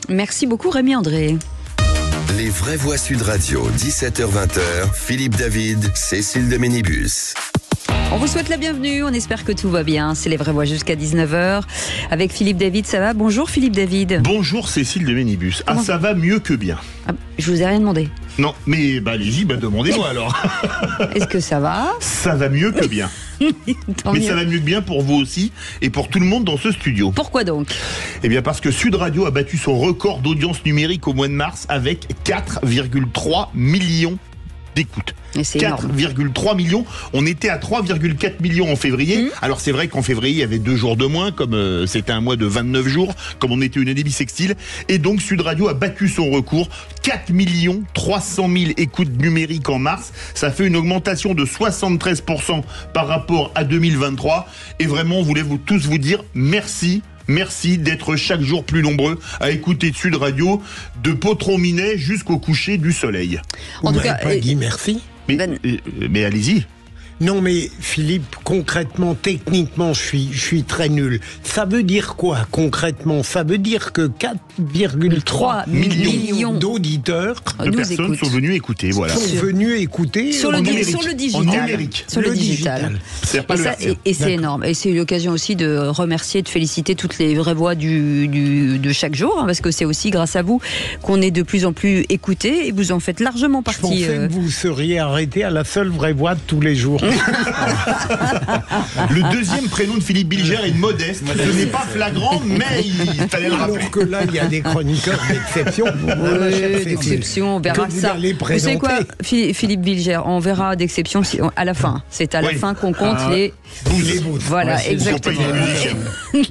Merci beaucoup Rémi André. Les vraies voix Sud Radio, 17h-20h, Philippe David, Cécile de Ménibus. On vous souhaite la bienvenue, on espère que tout va bien. C'est les vraies voix jusqu'à 19h. Avec Philippe David, ça va? Bonjour Philippe David. Bonjour Cécile de Ménibus. Ah, ça va mieux que bien. Ah, je vous ai rien demandé. Non, mais allez-y, demandez-moi alors. Est-ce que ça va? Ça va mieux que bien. Mais ça va mieux que bien pour vous aussi et pour tout le monde dans ce studio. Pourquoi donc? Eh bien parce que Sud Radio a battu son record d'audience numérique au mois de mars avec 4,3 millions d'écoutes. 4,3 millions. On était à 3,4 millions en février. Alors c'est vrai qu'en février, il y avait 2 jours de moins, comme c'était un mois de 29 jours, comme on était une année bissextile. Et donc Sud Radio a battu son record. 4 300 000 écoutes numériques en mars. Ça fait une augmentation de 73% par rapport à 2023. Et vraiment, on voulait tous vous dire merci. Merci d'être chaque jour plus nombreux à écouter Sud Radio de Potron-Minet jusqu'au coucher du soleil. En tout cas, pas dit merci. Mais allez-y. Non mais Philippe, concrètement, techniquement, je suis très nul. Ça veut dire quoi concrètement? Ça veut dire que 4,3 millions d'auditeurs, de personnes sont venus écouter, voilà. Sont venus écouter sur le digital. En numérique. Sur le digital. Et c'est énorme. Et c'est l'occasion aussi de remercier, de féliciter toutes les vraies voix de chaque jour, parce que c'est aussi grâce à vous qu'on est de plus en plus écoutés et vous en faites largement partie. Je pensais que vous seriez arrêté à la seule vraie voix de tous les jours. Le deuxième prénom de Philippe Bilger est Modeste. Ce n'est pas flagrant, mais il fallait le rappeler. Alors que là, il y a des chroniqueurs d'exception. D'exception, on verra ça. Vous savez quoi, Philippe Bilger, on verra d'exception à la fin. C'est à la fin qu'on compte les bouts. Voilà, exactement.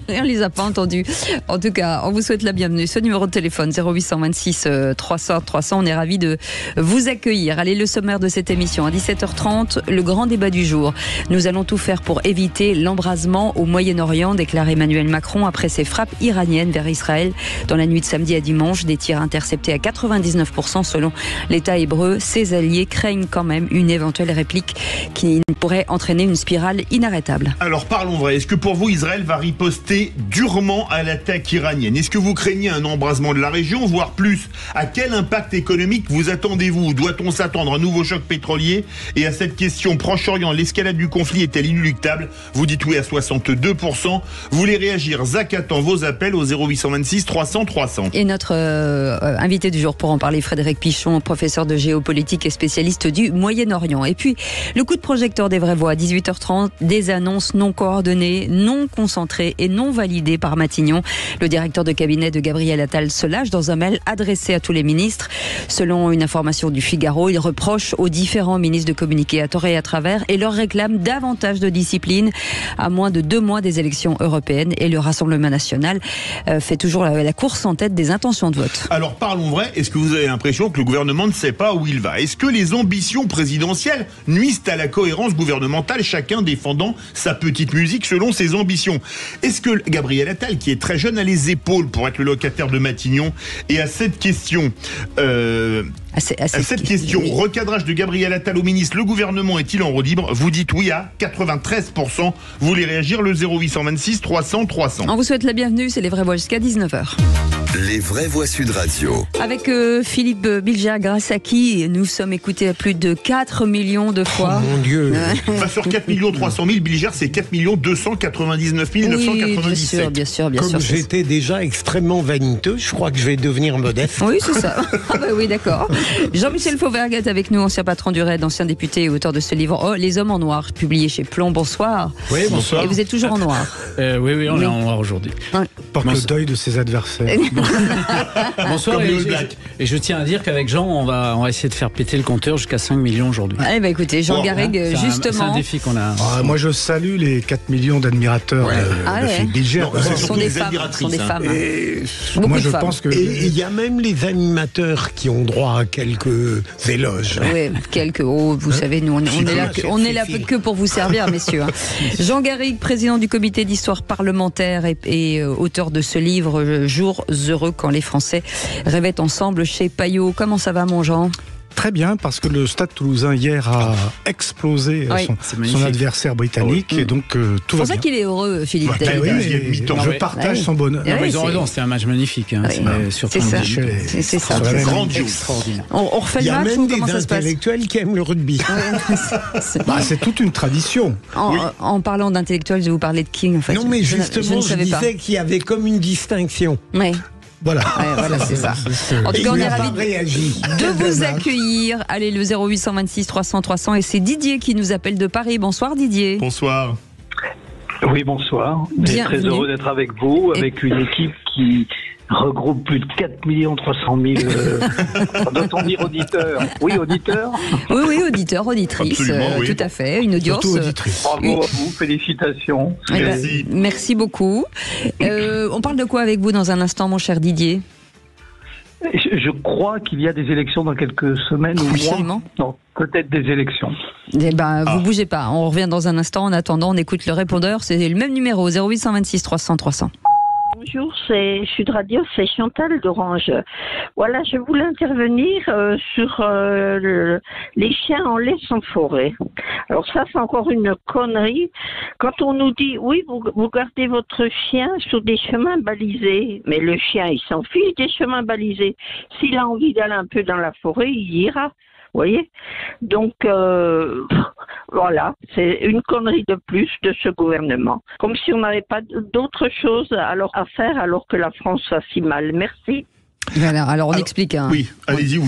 On les a pas entendus. En tout cas, on vous souhaite la bienvenue. Ce numéro de téléphone 0826 300 300. On est ravis de vous accueillir. Allez, le sommaire de cette émission à 17h30, le grand débat du jour. Nous allons tout faire pour éviter l'embrasement au Moyen-Orient, déclare Emmanuel Macron après ses frappes iraniennes vers Israël dans la nuit de samedi à dimanche. Des tirs interceptés à 99% selon l'État hébreu. Ses alliés craignent quand même une éventuelle réplique qui pourrait entraîner une spirale inarrêtable. Alors parlons vrai. Est-ce que pour vous, Israël va riposter durement à l'attaque iranienne? Est-ce que vous craignez un embrasement de la région, voire plus? À quel impact économique vous attendez-vous? Doit-on s'attendre à un nouveau choc pétrolier? Et à cette question, Proche-Orient, l'escalade du conflit est-elle inéluctable? Vous dites oui à 62%. Vous voulez réagir? Zach attend vos appels au 0826 300 300. Et notre invité du jour pour en parler, Frédéric Pichon, professeur de géopolitique et spécialiste du Moyen-Orient. Et puis, le coup de projecteur des vraies voix à 18h30, des annonces non coordonnées, non concentrées et non validées par Matignon. Le directeur de cabinet de Gabriel Attal se lâche dans un mail adressé à tous les ministres. Selon une information du Figaro, il reproche aux différents ministres de communiquer à tort et à travers et leur réclame davantage de discipline à moins de 2 mois des élections européennes. Et le Rassemblement national fait toujours la course en tête des intentions de vote. Alors parlons vrai, est-ce que vous avez l'impression que le gouvernement ne sait pas où il va? Est-ce que les ambitions présidentielles nuisent à la cohérence gouvernementale, chacun défendant sa petite musique selon ses ambitions? Est-ce que Gabriel Attal, qui est très jeune, a les épaules pour être le locataire de Matignon? Et à cette question... recadrage de Gabriel Attal au ministre, le gouvernement est-il en roue libre? Vous dites oui à 93%. Vous voulez réagir? Le 0826 300 300. On vous souhaite la bienvenue, c'est les vraies voix jusqu'à 19h. Les vraies voix Sud Radio. Avec Philippe Bilger, grâce à qui nous sommes écoutés à plus de 4 millions de fois. Oh mon Dieu. Sur 4 300 000, Bilger, c'est 4 299 997. Oui, bien sûr. Comme j'étais déjà extrêmement vaniteux, je crois que je vais devenir modeste. Oui, c'est ça. Oui, d'accord. Jean-Michel Fauvergue est avec nous, ancien patron du RAID, ancien député et auteur de ce livre « Oh, les hommes en noir », publié chez Plomb. Bonsoir. Oui, bonsoir. Et vous êtes toujours en noir. Oui, on est en noir aujourd'hui. Porte le deuil de ses adversaires. Bonsoir. Et je tiens à dire qu'avec Jean, on va essayer de faire péter le compteur jusqu'à 5 millions aujourd'hui. Écoutez, Jean Garrigue, justement. C'est un défi qu'on a. Moi, je salue les 4 millions d'admirateurs de Philippe Bilger. Ce sont des femmes. Moi, je pense que. Et il y a même les animateurs qui ont droit à quelques éloges. Oui, quelques. Vous savez, nous, on est là que pour vous servir, messieurs. Jean Garrigue, président du comité d'histoire parlementaire et auteur de ce livre, Jours heureux quand les Français rêvaient ensemble chez Payot. Comment ça va, mon Jean ? Très bien, parce que le Stade Toulousain hier a explosé son adversaire britannique, et donc tout va bien. C'est pour ça qu'il est heureux, Philippe. Je partage son bonheur. Ils ont raison, c'était un match magnifique. C'est ça. On refait le match ou comment ça se passe? Il y a même des intellectuels qui aiment le rugby. C'est toute une tradition. En parlant d'intellectuels, je vais vous parler de King. En fait. Non, mais justement, je disais qu'il y avait comme une distinction. Oui. Voilà, c'est ça. En tout cas, on est ravis de vous accueillir. Allez, le 0826 300 300, et c'est Didier qui nous appelle de Paris. Bonsoir Didier. Bonsoir. Oui, bonsoir. Je suis très heureux d'être avec vous, avec une équipe qui regroupe plus de 4 300 000, doit-on dire auditeurs? Oui, auditeurs. Oui, auditeurs, auditrices, tout à fait, une audience. Bravo à vous, félicitations. Merci beaucoup. On parle de quoi avec vous dans un instant, mon cher Didier? Je crois qu'il y a des élections dans quelques semaines ou mois. Non, peut-être des élections. Vous bougez pas, on revient dans un instant. En attendant, on écoute le répondeur. C'est le même numéro, 0826 300 300. Bonjour, Sud Radio, c'est Chantal d'Orange. Voilà, je voulais intervenir sur les chiens en laisse en forêt. Alors ça, c'est encore une connerie. Quand on nous dit, oui, vous gardez votre chien sur des chemins balisés, mais le chien, il s'en fiche des chemins balisés. S'il a envie d'aller un peu dans la forêt, il ira. Vous voyez? Donc, voilà, c'est une connerie de plus de ce gouvernement. Comme si on n'avait pas d'autre chose à faire alors que la France va si mal. Merci. Alors on explique. Oui, allez-y.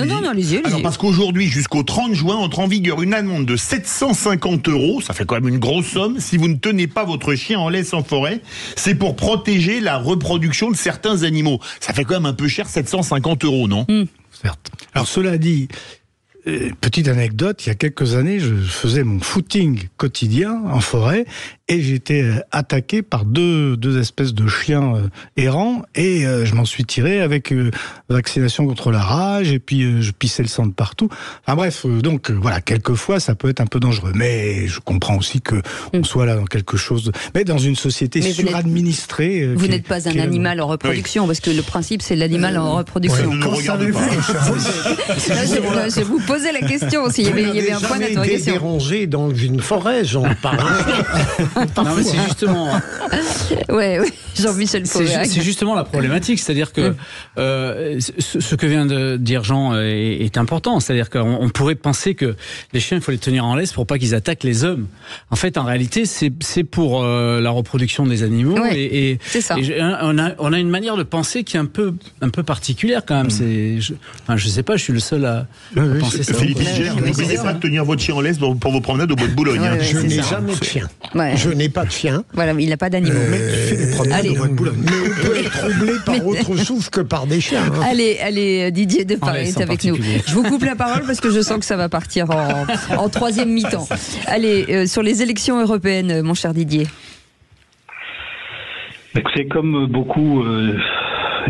Non, allez-y. Alors, parce qu'aujourd'hui, jusqu'au 30 juin, entre en vigueur une amende de 750 €. Ça fait quand même une grosse somme. Si vous ne tenez pas votre chien en laisse en forêt, c'est pour protéger la reproduction de certains animaux. Ça fait quand même un peu cher, 750 €, non? Certes. Alors cela dit, petite anecdote, il y a quelques années, je faisais mon footing quotidien en forêt et j'étais attaqué par deux espèces de chiens errants et je m'en suis tiré avec vaccination contre la rage et puis je pissais le sang de partout. Enfin bref, donc voilà, quelquefois ça peut être un peu dangereux, mais je comprends aussi que on soit là dans quelque chose, mais dans une société suradministrée. Vous n'êtes pas un animal en reproduction, parce que le principe c'est l'animal en reproduction. Ne regardez pas. Je vous posais la question s'il y avait un point d'interrogation. Dérangé dans une forêt, j'en parle. Non, mais c'est justement. Ouais, Jean-Michel Fauvergue. C'est justement la problématique, c'est-à-dire que ce que vient de dire Jean est important, c'est-à-dire qu'on pourrait penser que les chiens, il faut les tenir en laisse pour pas qu'ils attaquent les hommes. En fait, en réalité, c'est pour la reproduction des animaux, et c'est ça. Et on a une manière de penser qui est un peu particulière quand même. Je sais pas, je suis le seul à penser ça. Philippe Bilger, n'oubliez pas de tenir votre chien en laisse pour vos promenades au bois de Boulogne. Je n'ai jamais de chien. Je n'ai pas de chien. Voilà, il n'a pas d'animaux. Mais tu fais des promenades au bois de Boulogne. Mais on peut être troublé par autre chose que par des chiens. Allez, Didier de Paris est avec nous. Je vous coupe la parole parce que je sens que ça va partir en troisième mi-temps. Allez, sur les élections européennes, mon cher Didier. C'est comme beaucoup,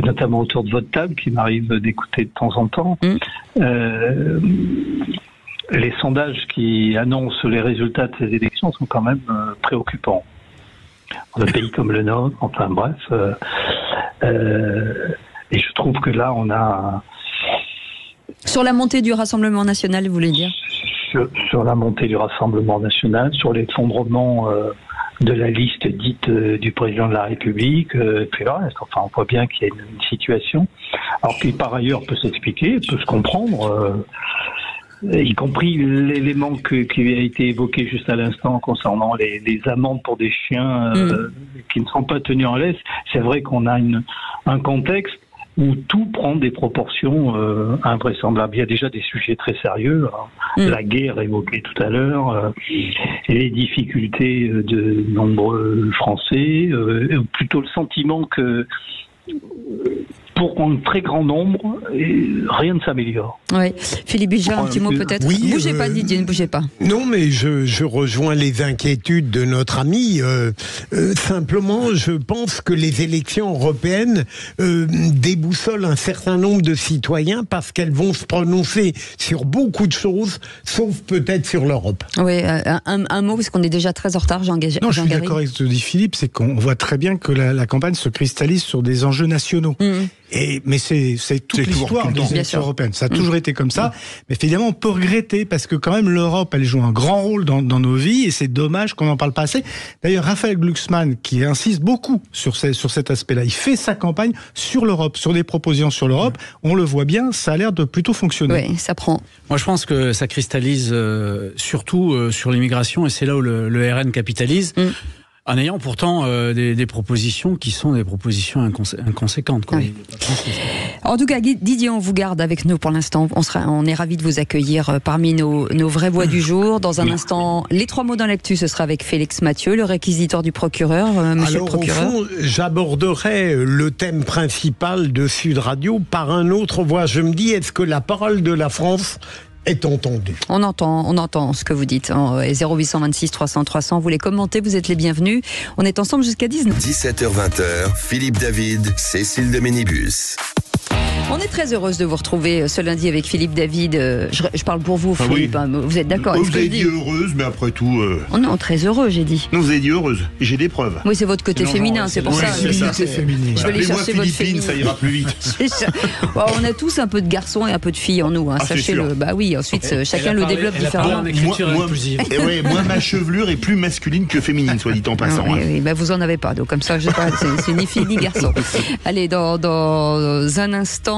notamment autour de votre table, qui m'arrive d'écouter de temps en temps. Les sondages qui annoncent les résultats de ces élections sont quand même préoccupants. Dans un pays comme le nôtre, enfin bref. Et je trouve que là, on a... Sur la montée du Rassemblement national, vous voulez dire ? Sur la montée du Rassemblement national, sur l'effondrement de la liste dite du président de la République, puis le reste. Enfin, on voit bien qu'il y a une situation, alors qui par ailleurs peut s'expliquer, peut se comprendre, y compris l'élément qui a été évoqué juste à l'instant concernant les amendes pour des chiens qui ne sont pas tenus en laisse. C'est vrai qu'on a un contexte où tout prend des proportions invraisemblables. Il y a déjà des sujets très sérieux, la guerre évoquée tout à l'heure, les difficultés de nombreux Français, plutôt le sentiment que pour un très grand nombre, rien ne s'améliore. Oui. Philippe Bilger, un petit mot peut-être. Oui, bougez pas, Didier, ne bougez pas. Non, mais je rejoins les inquiétudes de notre ami. Simplement, je pense que les élections européennes déboussolent un certain nombre de citoyens parce qu'elles vont se prononcer sur beaucoup de choses, sauf peut-être sur l'Europe. Oui, un mot, parce qu'on est déjà très en retard, Jean-Garry. Non, je suis d'accord avec ce que dit Philippe, c'est qu'on voit très bien que la campagne se cristallise sur des enjeux nationaux. Et Mais c'est toute l'histoire des élections européennes. Ça a toujours été comme ça. Mais finalement, on peut regretter parce que quand même l'Europe, elle joue un grand rôle dans nos vies et c'est dommage qu'on n'en parle pas assez. D'ailleurs, Raphaël Glucksmann, qui insiste beaucoup sur cet aspect-là, il fait sa campagne sur l'Europe, sur des propositions sur l'Europe. On le voit bien, ça a l'air de plutôt fonctionner. Oui, ça prend. Moi, je pense que ça cristallise surtout sur l'immigration et c'est là où le RN capitalise. En ayant pourtant des propositions qui sont des propositions inconséquentes. Quoi. Oui. En tout cas, Didier, on vous garde avec nous pour l'instant. On est ravis de vous accueillir parmi nos vraies voix du jour. Dans un instant, les 3 mots dans l'actu, ce sera avec Félix Mathieu, le réquisitoire du procureur. Monsieur le procureur. Au fond, j'aborderai le thème principal de Sud Radio par un autre voix. Je me dis, est-ce que la parole de la France est entendu. On entend ce que vous dites. 0826 300 300, vous les commentez, vous êtes les bienvenus. On est ensemble jusqu'à 19h. 17h-20h, Philippe David, Cécile de Ménibus. On est très heureuse de vous retrouver ce lundi avec Philippe David. Je parle pour vous, Philippe. Oui. Vous êtes d'accord? Vous avez dit heureuse, mais après tout... Oh non, très heureux, j'ai dit. Non, vous avez dit heureuse. J'ai des preuves. Oui, c'est votre côté féminin, c'est pour ça. C'est féminin. Je vais aller chercher votre féminine. Ça ira plus vite. On a tous un peu de garçons et un peu de filles en nous. Sachez-le. Bah oui, ensuite, chacun le développe différemment. Moi, ma chevelure est plus masculine que féminine, soit dit en passant. Oui, bah vous en avez pas. Donc comme ça, c'est ni fille ni garçon. Allez, dans un instant...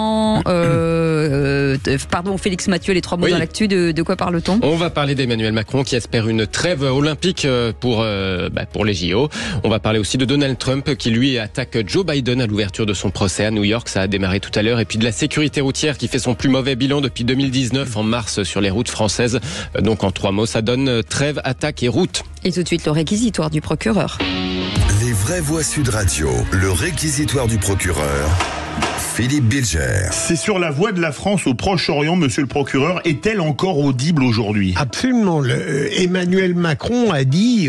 pardon, Félix Mathieu, les 3 mots dans l'actu, de quoi parle-t-on? On va parler d'Emmanuel Macron qui espère une trêve olympique pour les JO. On va parler aussi de Donald Trump qui lui attaque Joe Biden à l'ouverture de son procès à New York. Ça a démarré tout à l'heure. Et puis de la sécurité routière qui fait son plus mauvais bilan depuis 2019 en mars sur les routes françaises. Donc en 3 mots, ça donne trêve, attaque et route. Et tout de suite, le réquisitoire du procureur. Les vraies voix Sud Radio, le réquisitoire du procureur. Philippe Bilger. C'est sur la voie de la France au Proche-Orient, monsieur le procureur. Est-elle encore audible aujourd'hui? Absolument. Emmanuel Macron a dit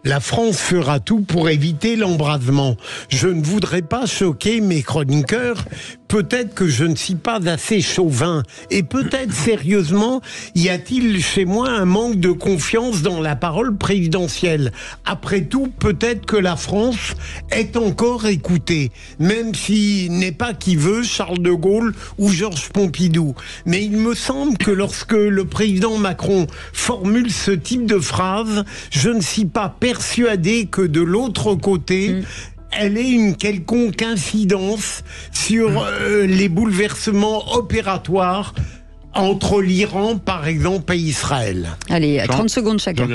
la France fera tout pour éviter l'embrasement. Je ne voudrais pas choquer mes chroniqueurs. Peut-être que je ne suis pas assez chauvin. Et peut-être, sérieusement, y a-t-il chez moi un manque de confiance dans la parole présidentielle? Après tout, peut-être que la France est encore écoutée. Même si n'est pas qui veut, Charles de Gaulle ou Georges Pompidou. Mais il me semble que lorsque le président Macron formule ce type de phrase, je ne suis pas persuadé que de l'autre côté... elle ait une quelconque incidence sur les bouleversements opératoires entre l'Iran, par exemple, et Israël. Allez, 30 secondes chacun.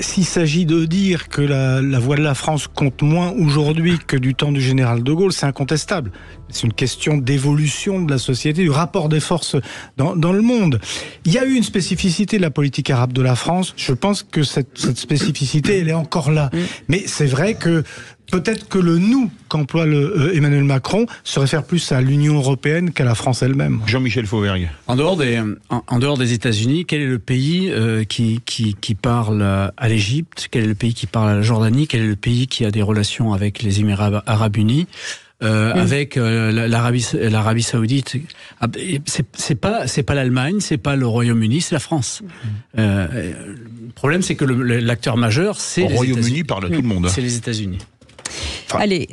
S'il s'agit de dire que la voix de la France compte moins aujourd'hui que du temps du général de Gaulle, c'est incontestable. C'est une question d'évolution de la société, du rapport des forces dans le monde. Il y a eu une spécificité de la politique arabe de la France. Je pense que cette spécificité, elle est encore là. Mais c'est vrai que peut-être que le nous qu'emploie Emmanuel Macron se réfère plus à l'Union européenne qu'à la France elle-même. Jean-Michel Fauvergue. En dehors des États-Unis, quel est le pays qui parle à l'Égypte? Quel est le pays qui parle à la Jordanie? Quel est le pays qui a des relations avec les Émirats arabes unis? Avec l'Arabie Saoudite, c'est pas l'Allemagne, c'est pas le Royaume-Uni, c'est la France. Le problème, c'est que l'acteur majeur, c'est les États-Unis. Au Royaume-Uni parle à tout le monde. C'est les États-Unis. Allez,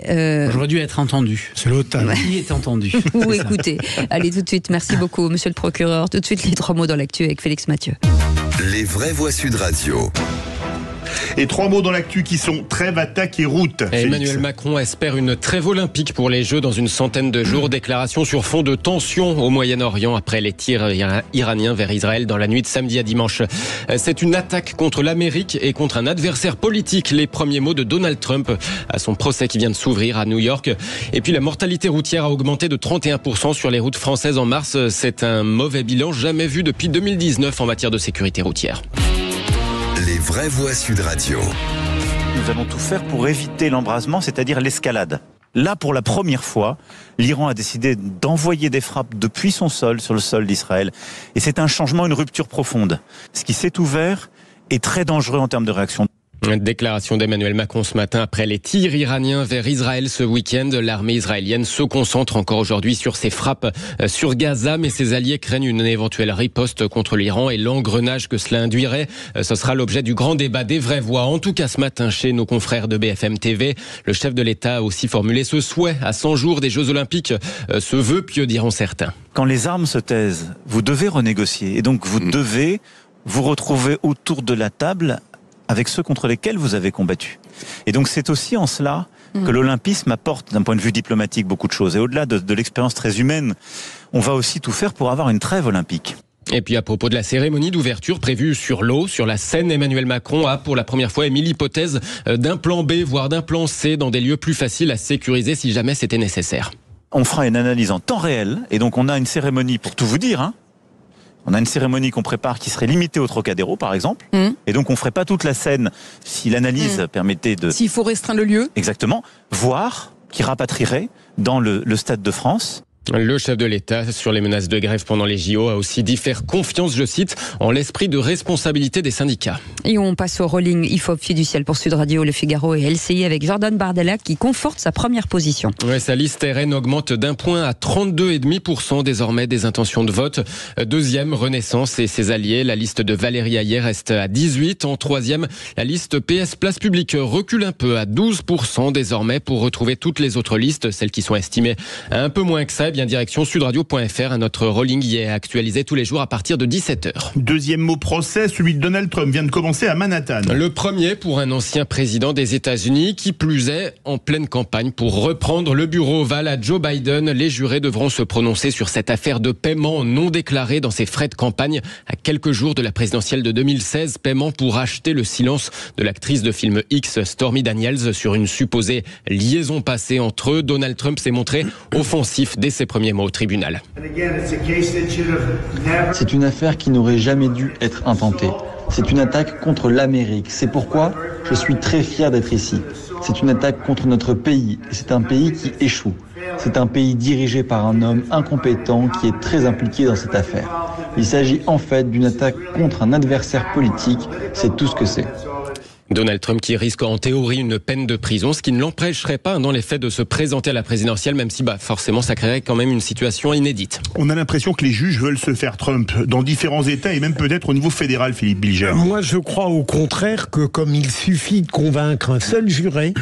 j'aurais dû être entendu. C'est l'OTAN. Qui est entendu? Ou écoutez. Allez, tout de suite. Merci beaucoup, monsieur le procureur. Tout de suite, les 3 mots dans l'actu avec Félix Mathieu. Les vraies voix Sud Radio. Et 3 mots dans l'actu qui sont trêve, attaque et route. Emmanuel Macron espère une trêve olympique pour les Jeux dans une centaine de jours. Déclaration sur fond de tension au Moyen-Orient après les tirs iraniens vers Israël dans la nuit de samedi à dimanche. C'est une attaque contre l'Amérique et contre un adversaire politique. Les premiers mots de Donald Trump à son procès qui vient de s'ouvrir à New York. Et puis la mortalité routière a augmenté de 31% sur les routes françaises en mars. C'est un mauvais bilan jamais vu depuis 2019 en matière de sécurité routière. Les vraies voix Sud Radio. Nous allons tout faire pour éviter l'embrasement, c'est-à-dire l'escalade. Là, pour la première fois, l'Iran a décidé d'envoyer des frappes depuis son sol sur le sol d'Israël. Et c'est un changement, une rupture profonde. Ce qui s'est ouvert est très dangereux en termes de réaction. Déclaration d'Emmanuel Macron ce matin après les tirs iraniens vers Israël ce week-end. L'armée israélienne se concentre encore aujourd'hui sur ses frappes sur Gaza, mais ses alliés craignent une éventuelle riposte contre l'Iran et l'engrenage que cela induirait. Ce sera l'objet du grand débat des vraies voix. En tout cas, ce matin, chez nos confrères de BFM TV, le chef de l'État a aussi formulé ce souhait à 100 jours des Jeux Olympiques. Ce vœu pieux, diront certains. Quand les armes se taisent, vous devez renégocier. Et donc, vous devez vous retrouver autour de la table avec ceux contre lesquels vous avez combattu. Et donc c'est aussi en cela que l'olympisme apporte, d'un point de vue diplomatique, beaucoup de choses. Et au-delà de l'expérience très humaine, on va aussi tout faire pour avoir une trêve olympique. Et puis à propos de la cérémonie d'ouverture prévue sur l'eau, sur la Seine, Emmanuel Macron a pour la première fois émis l'hypothèse d'un plan B, voire d'un plan C, dans des lieux plus faciles à sécuriser si jamais c'était nécessaire. On fera une analyse en temps réel, et donc on a une cérémonie, pour tout vous dire, on a une cérémonie qu'on prépare qui serait limitée au Trocadéro, par exemple. Et donc, on ne ferait pas toute la Seine si l'analyse permettait de... S'il faut restreindre le lieu. Exactement. Voire qui rapatrierait dans le Stade de France. Le chef de l'État, sur les menaces de grève pendant les JO, a aussi dit faire confiance, je cite, en l'esprit de responsabilité des syndicats. Et on passe au rolling IFOP fiducial pour Sud Radio, Le Figaro et LCI avec Jordan Bardella qui conforte sa première position. Ouais, sa liste RN augmente d'un point à 32,5% désormais des intentions de vote. Deuxième, Renaissance et ses alliés. La liste de Valérie Hayer reste à 18. En troisième, la liste PS Place Publique recule un peu à 12% désormais pour retrouver toutes les autres listes, celles qui sont estimées à un peu moins que ça. Bien direction sudradio.fr. Notre rolling y est actualisé tous les jours à partir de 17h. Deuxième mot procès, celui de Donald Trump vient de commencer à Manhattan. Le premier pour un ancien président des États-Unis, qui plus est en pleine campagne pour reprendre le bureau ovale à Joe Biden. Les jurés devront se prononcer sur cette affaire de paiement non déclaré dans ses frais de campagne à quelques jours de la présidentielle de 2016. Paiement pour acheter le silence de l'actrice de film X, Stormy Daniels, sur une supposée liaison passée entre eux. Donald Trump s'est montré offensif dès ses premiers mots au tribunal. C'est une affaire qui n'aurait jamais dû être intentée. C'est une attaque contre l'Amérique. C'est pourquoi je suis très fier d'être ici. C'est une attaque contre notre pays. Et c'est un pays qui échoue. C'est un pays dirigé par un homme incompétent qui est très impliqué dans cette affaire. Il s'agit en fait d'une attaque contre un adversaire politique. C'est tout ce que c'est. Donald Trump qui risque en théorie une peine de prison, ce qui ne l'empêcherait pas dans les faits de se présenter à la présidentielle, même si forcément ça créerait quand même une situation inédite. On a l'impression que les juges veulent se faire Trump dans différents États et même peut-être au niveau fédéral, Philippe Bilger. Moi je crois au contraire que comme il suffit de convaincre un seul juré,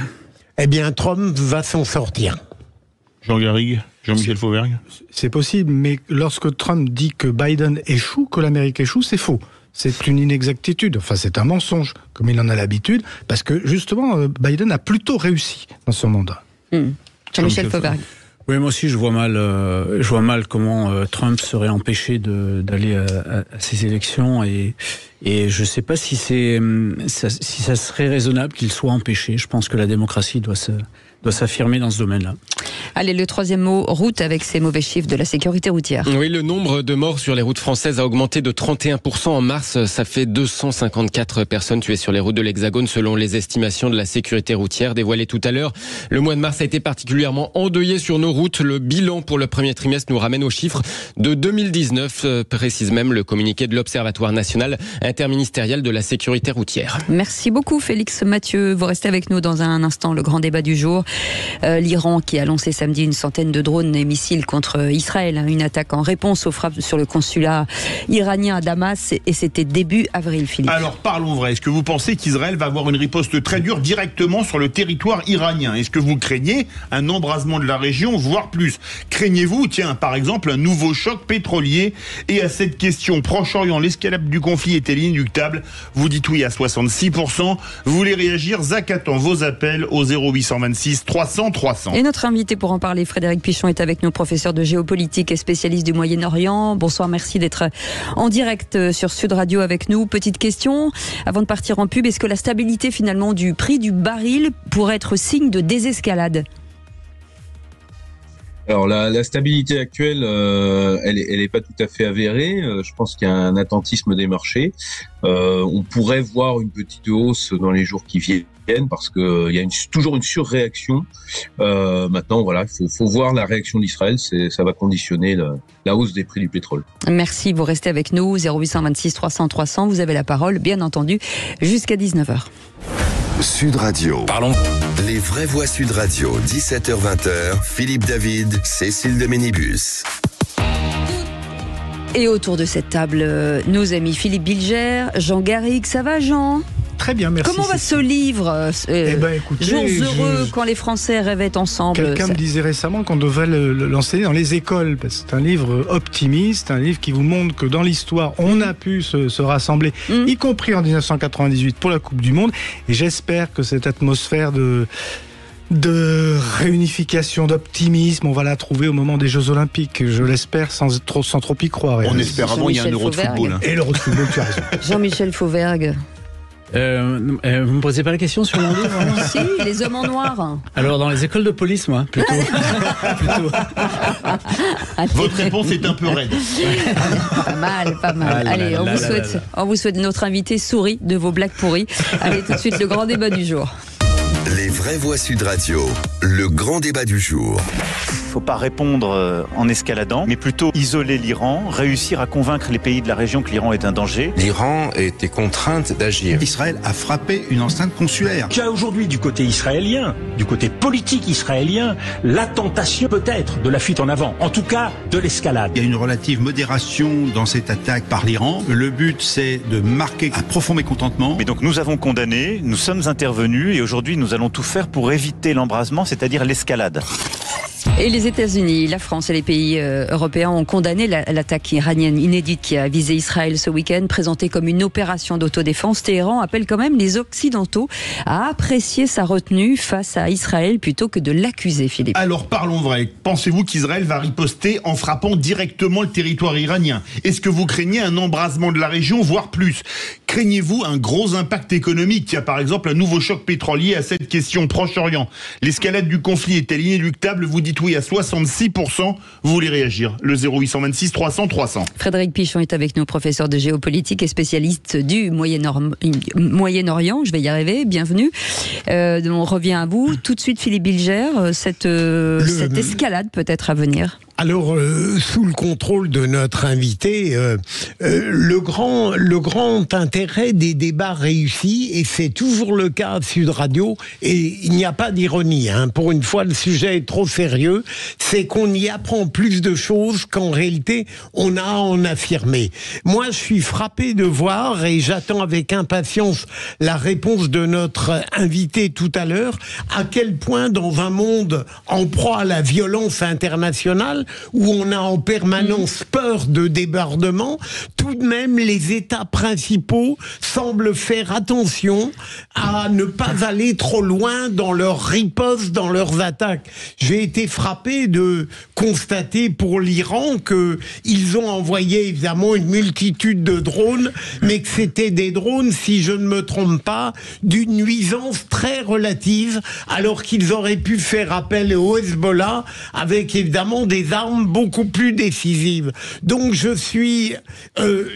eh bien Trump va s'en sortir. Jean Garrigue, Jean-Michel Fauvergue. C'est possible, mais lorsque Trump dit que Biden échoue, que l'Amérique échoue, c'est faux. C'est une inexactitude, enfin c'est un mensonge, comme il en a l'habitude, parce que justement, Biden a plutôt réussi dans son mandat. Jean-Michel Fauvergue. Oui, moi aussi je vois mal comment Trump serait empêché d'aller à ces élections et je ne sais pas si ça serait raisonnable qu'il soit empêché. Je pense que la démocratie doit s'affirmer dans ce domaine-là. Allez, le troisième mot, route, avec ces mauvais chiffres de la sécurité routière. Oui, le nombre de morts sur les routes françaises a augmenté de 31% en mars. Ça fait 254 personnes tuées sur les routes de l'Hexagone selon les estimations de la sécurité routière dévoilées tout à l'heure. Le mois de mars a été particulièrement endeuillé sur nos routes. Le bilan pour le premier trimestre nous ramène aux chiffres de 2019, précise même le communiqué de l'Observatoire national interministériel de la sécurité routière. Merci beaucoup Félix Mathieu. Vous restez avec nous dans un instant. Le grand débat du jour. L'Iran qui a lancé samedi une centaine de drones et missiles contre Israël. Une attaque en réponse aux frappes sur le consulat iranien à Damas. Et c'était début avril, Philippe. Alors parlons vrai. Est-ce que vous pensez qu'Israël va avoir une riposte très dure directement sur le territoire iranien? Est-ce que vous craignez un embrasement de la région, voire plus? Craignez-vous, par exemple, un nouveau choc pétrolier? Et à cette question, Proche-Orient, l'escalade du conflit est-elle inéluctable? Vous dites oui à 66%. Vous voulez réagir? Zach attend vos appels au 0826 300 300. Et notre invité pour en parler, Frédéric Pichon, est avec nous, professeur de géopolitique et spécialiste du Moyen-Orient. Bonsoir, merci d'être en direct sur Sud Radio avec nous. Petite question, avant de partir en pub, est-ce que la stabilité finalement du prix du baril pourrait être signe de désescalade? Alors la stabilité actuelle, elle est pas tout à fait avérée. Je pense qu'il y a un attentisme des marchés. On pourrait voir une petite hausse dans les jours qui viennent parce que il y a toujours une surréaction. Maintenant, voilà, faut voir la réaction d'Israël. Ça va conditionner la hausse des prix du pétrole. Merci. Vous restez avec nous. 0826 300 300. Vous avez la parole, bien entendu, jusqu'à 19h. Sud Radio. Parlons. Les vraies voix Sud Radio, 17h-20h, Philippe David, Cécile de Ménibus. Et autour de cette table, nos amis Philippe Bilger, Jean Garrigue. Ça va, Jean ? Très bien, merci. Comment va ce livre écoutez, Jours heureux quand les Français rêvaient ensemble. Quelqu'un me disait récemment qu'on devrait l'enseigner dans les écoles, parce que c'est un livre optimiste, un livre qui vous montre que dans l'histoire, on a pu se rassembler, y compris en 1998 pour la Coupe du Monde. Et j'espère que cette atmosphère de réunification, d'optimisme, on va la trouver au moment des Jeux Olympiques. Je l'espère sans trop y croire. On espère avant, il y a un Euro de football. Et l'Euro de football, tu as raison. Jean-Michel Fauvergue. Vous me posez pas la question sur mon livre, hein? Si, les hommes en noir. Alors dans les écoles de police, moi, plutôt. Votre réponse est un peu raide. Pas mal. Allez, on vous souhaite notre invité sourit de vos blagues pourries. Allez, tout de suite, le grand débat du jour. Les vraies voix Sud Radio, le grand débat du jour. Il ne faut pas répondre en escaladant, mais plutôt isoler l'Iran, réussir à convaincre les pays de la région que l'Iran est un danger. L'Iran était contrainte d'agir. Israël a frappé une enceinte consulaire. Il y a aujourd'hui du côté israélien, du côté politique israélien, la tentation peut-être de la fuite en avant, en tout cas de l'escalade. Il y a une relative modération dans cette attaque par l'Iran. Le but, c'est de marquer un profond mécontentement. Mais donc nous avons condamné, nous sommes intervenus et aujourd'hui nous allons tout faire pour éviter l'embrasement, c'est-à-dire l'escalade. Et les États-Unis, la France et les pays européens ont condamné l'attaque iranienne inédite qui a visé Israël ce week-end, présentée comme une opération d'autodéfense. Téhéran appelle quand même les Occidentaux à apprécier sa retenue face à Israël plutôt que de l'accuser, Philippe. Alors parlons vrai. Pensez-vous qu'Israël va riposter en frappant directement le territoire iranien ? Est-ce que vous craignez un embrasement de la région, voire plus ? Craignez-vous un gros impact économique ? Il y a par exemple un nouveau choc pétrolier à cette question. Proche-Orient, l'escalade du conflit est-elle inéluctable ? Vous dites oui à 66%. Vous voulez réagir ? Le 0826 300 300. Frédéric Pichon est avec nous, professeur de géopolitique et spécialiste du Moyen-Orient. Je vais y arriver. Bienvenue. On revient à vous. Tout de suite, Philippe Bilger, cette escalade peut-être à venir. Alors, sous le contrôle de notre invité, le grand intérêt des débats réussis, et c'est toujours le cas à Sud Radio, et il n'y a pas d'ironie, pour une fois le sujet est trop sérieux, c'est qu'on y apprend plus de choses qu'en réalité on a à en affirmer. Moi, je suis frappé de voir, et j'attends avec impatience la réponse de notre invité tout à l'heure, à quel point dans un monde en proie à la violence internationale, où on a en permanence peur de débordement, tout de même les États principaux semblent faire attention à ne pas aller trop loin dans leur riposte, dans leurs attaques. J'ai été frappé de constater pour l'Iran qu'ils ont envoyé évidemment une multitude de drones, mais que c'était des drones, si je ne me trompe pas, d'une nuisance très relative, alors qu'ils auraient pu faire appel au Hezbollah avec évidemment des armes beaucoup plus décisives. Donc je suis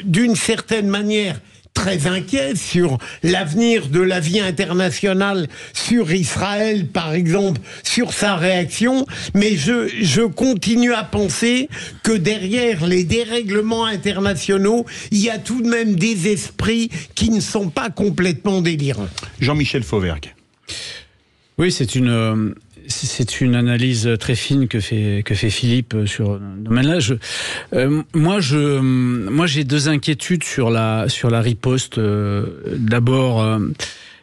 d'une certaine manière très inquiet sur l'avenir de la vie internationale, sur Israël par exemple, sur sa réaction, mais je continue à penser que derrière les dérèglements internationaux, il y a tout de même des esprits qui ne sont pas complètement délirants. Jean-Michel Fauvergue. Oui, c'est une analyse très fine que fait Philippe sur le domaine-là. Moi, j'ai deux inquiétudes sur la riposte. D'abord,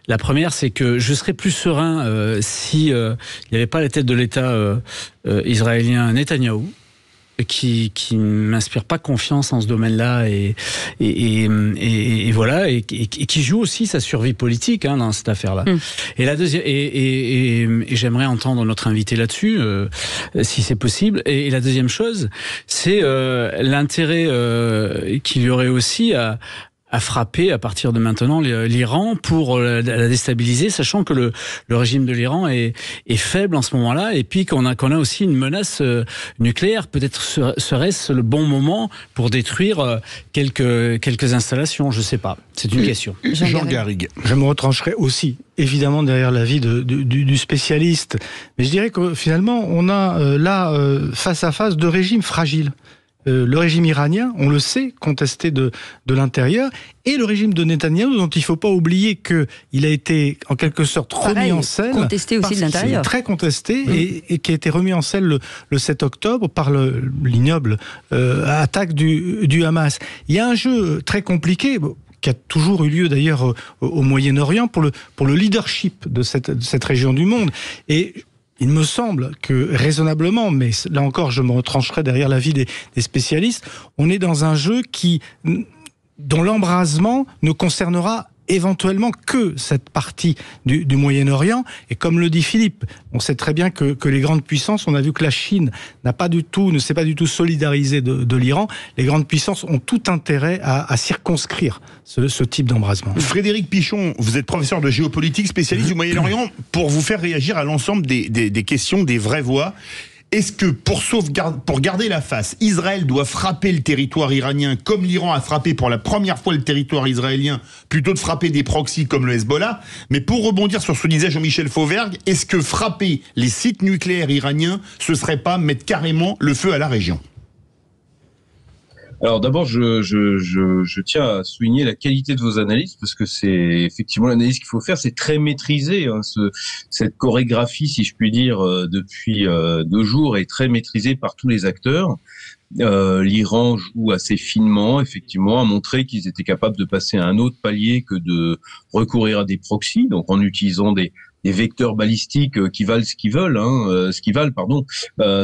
la première, c'est que je serais plus serein si il n'y avait pas la tête de l'État israélien Netanyahou, qui m'inspire pas confiance en ce domaine-là et voilà et qui joue aussi sa survie politique dans cette affaire-là. Et la deuxième et j'aimerais entendre notre invité là-dessus si c'est possible. Et la deuxième chose, c'est l'intérêt qu'il y aurait aussi à frapper à partir de maintenant l'Iran pour la déstabiliser, sachant que le régime de l'Iran est faible en ce moment-là, et puis qu'on a aussi une menace nucléaire. Peut-être serait-ce le bon moment pour détruire quelques installations, je ne sais pas. C'est une question. Jean Garrigue. Je me retrancherai aussi, évidemment, derrière l'avis du spécialiste. Mais je dirais que finalement, on a là, face à face, deux régimes fragiles. le régime iranien, on le sait, contesté de l'intérieur, et le régime de Netanyahou, dont il ne faut pas oublier qu'il a été en quelque sorte remis en selle. Contesté aussi de l'intérieur. Très contesté, et qui a été remis en selle le 7 octobre par l'ignoble attaque du Hamas. Il y a un jeu très compliqué, qui a toujours eu lieu d'ailleurs au Moyen-Orient, pour le leadership de cette région du monde. Et il me semble que raisonnablement, mais là encore je me retrancherai derrière l'avis des spécialistes, on est dans un jeu dont l'embrasement ne concernera éventuellement que cette partie du Moyen-Orient. Et comme le dit Philippe, on sait très bien que les grandes puissances, on a vu que la Chine ne s'est pas du tout solidarisée de l'Iran. Les grandes puissances ont tout intérêt à circonscrire ce type d'embrasement. Frédéric Pichon, vous êtes professeur de géopolitique, spécialiste du Moyen-Orient, pour vous faire réagir à l'ensemble des questions des vraies voix. Est-ce que pour garder la face, Israël doit frapper le territoire iranien comme l'Iran a frappé pour la première fois le territoire israélien, plutôt de frapper des proxys comme le Hezbollah? Mais pour rebondir sur ce que disait Jean-Michel Fauvergue, est-ce que frapper les sites nucléaires iraniens, ce serait pas mettre carrément le feu à la région? Alors d'abord, je tiens à souligner la qualité de vos analyses, parce que c'est effectivement l'analyse qu'il faut faire. C'est très maîtrisé, hein, cette chorégraphie, si je puis dire, depuis 2 jours, est très maîtrisée par tous les acteurs. L'Iran joue assez finement, effectivement, a montré qu'ils étaient capables de passer à un autre palier que de recourir à des proxys, donc en utilisant des vecteurs balistiques qui valent ce qu'ils veulent,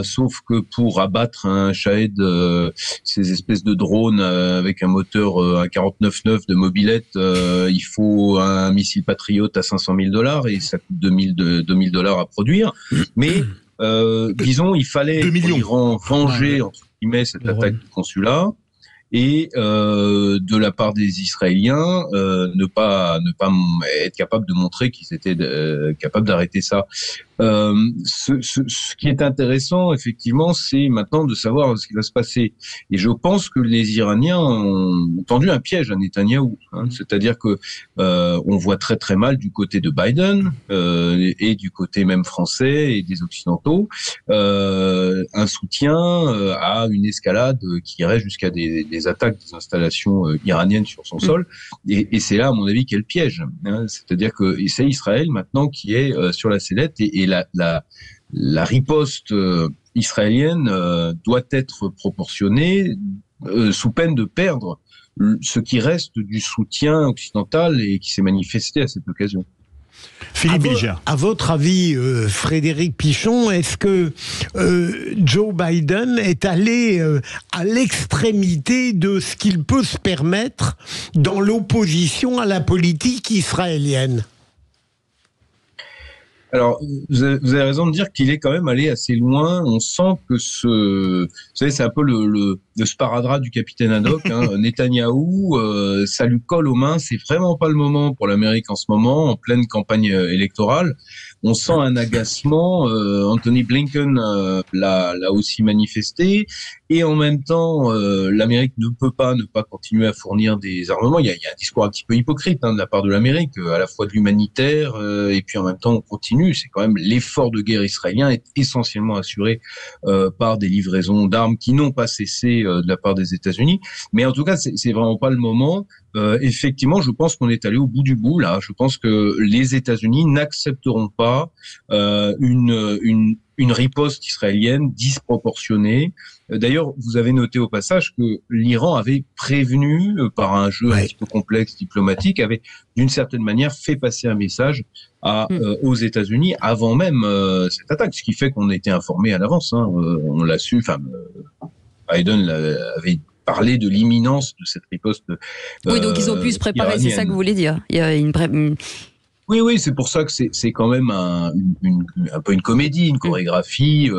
sauf que pour abattre un Shahed, ces espèces de drones avec un moteur un 49.9 de mobilette, il faut un missile Patriot à $500,000 et ça coûte $2,000 à produire. Mais disons, il fallait l'Iran venger entre guillemets cette attaque du consulat. Et de la part des Israéliens, ne pas être capable de montrer qu'ils étaient capables d'arrêter ça. Ce qui est intéressant, effectivement, c'est maintenant de savoir ce qui va se passer. Et je pense que les Iraniens ont tendu un piège à Netanyahou. C'est-à-dire que on voit très très mal du côté de Biden et du côté même français et des Occidentaux un soutien à une escalade qui irait jusqu'à des attaques des installations iraniennes sur son sol. Et c'est là, à mon avis, qu'est le piège. C'est-à-dire que c'est Israël maintenant qui est sur la sellette et la riposte israélienne doit être proportionnée sous peine de perdre ce qui reste du soutien occidental et qui s'est manifesté à cette occasion. Philippe Bilger. À votre avis, Frédéric Pichon, est-ce que Joe Biden est allé à l'extrémité de ce qu'il peut se permettre dans l'opposition à la politique israélienne ? Alors, vous avez raison de dire qu'il est quand même allé assez loin. On sent que vous savez, c'est un peu le sparadrap du capitaine Haddock. Netanyahou, ça lui colle aux mains. C'est vraiment pas le moment pour l'Amérique en ce moment, en pleine campagne électorale. On sent un agacement. Anthony Blinken l'a aussi manifesté. Et en même temps, l'Amérique ne peut pas ne pas continuer à fournir des armements. Il y a un discours un petit peu hypocrite de la part de l'Amérique, à la fois de l'humanitaire et puis en même temps on continue. C'est quand même l'effort de guerre israélien est essentiellement assuré par des livraisons d'armes qui n'ont pas cessé de la part des États-Unis. Mais en tout cas, c'est vraiment pas le moment. Effectivement, je pense qu'on est allé au bout du bout là. Je pense que les États-Unis n'accepteront pas une riposte israélienne disproportionnée. D'ailleurs, vous avez noté au passage que l'Iran avait prévenu, par un jeu un petit peu complexe diplomatique, avait d'une certaine manière fait passer un message aux États-Unis avant même cette attaque, ce qui fait qu'on a été informé à l'avance. On l'a su. Biden avait parlé de l'imminence de cette riposte. Oui, donc ils ont pu se préparer. Iranienne. C'est ça que vous voulez dire. Il y a une Oui, c'est pour ça que c'est quand même un peu une comédie, une chorégraphie.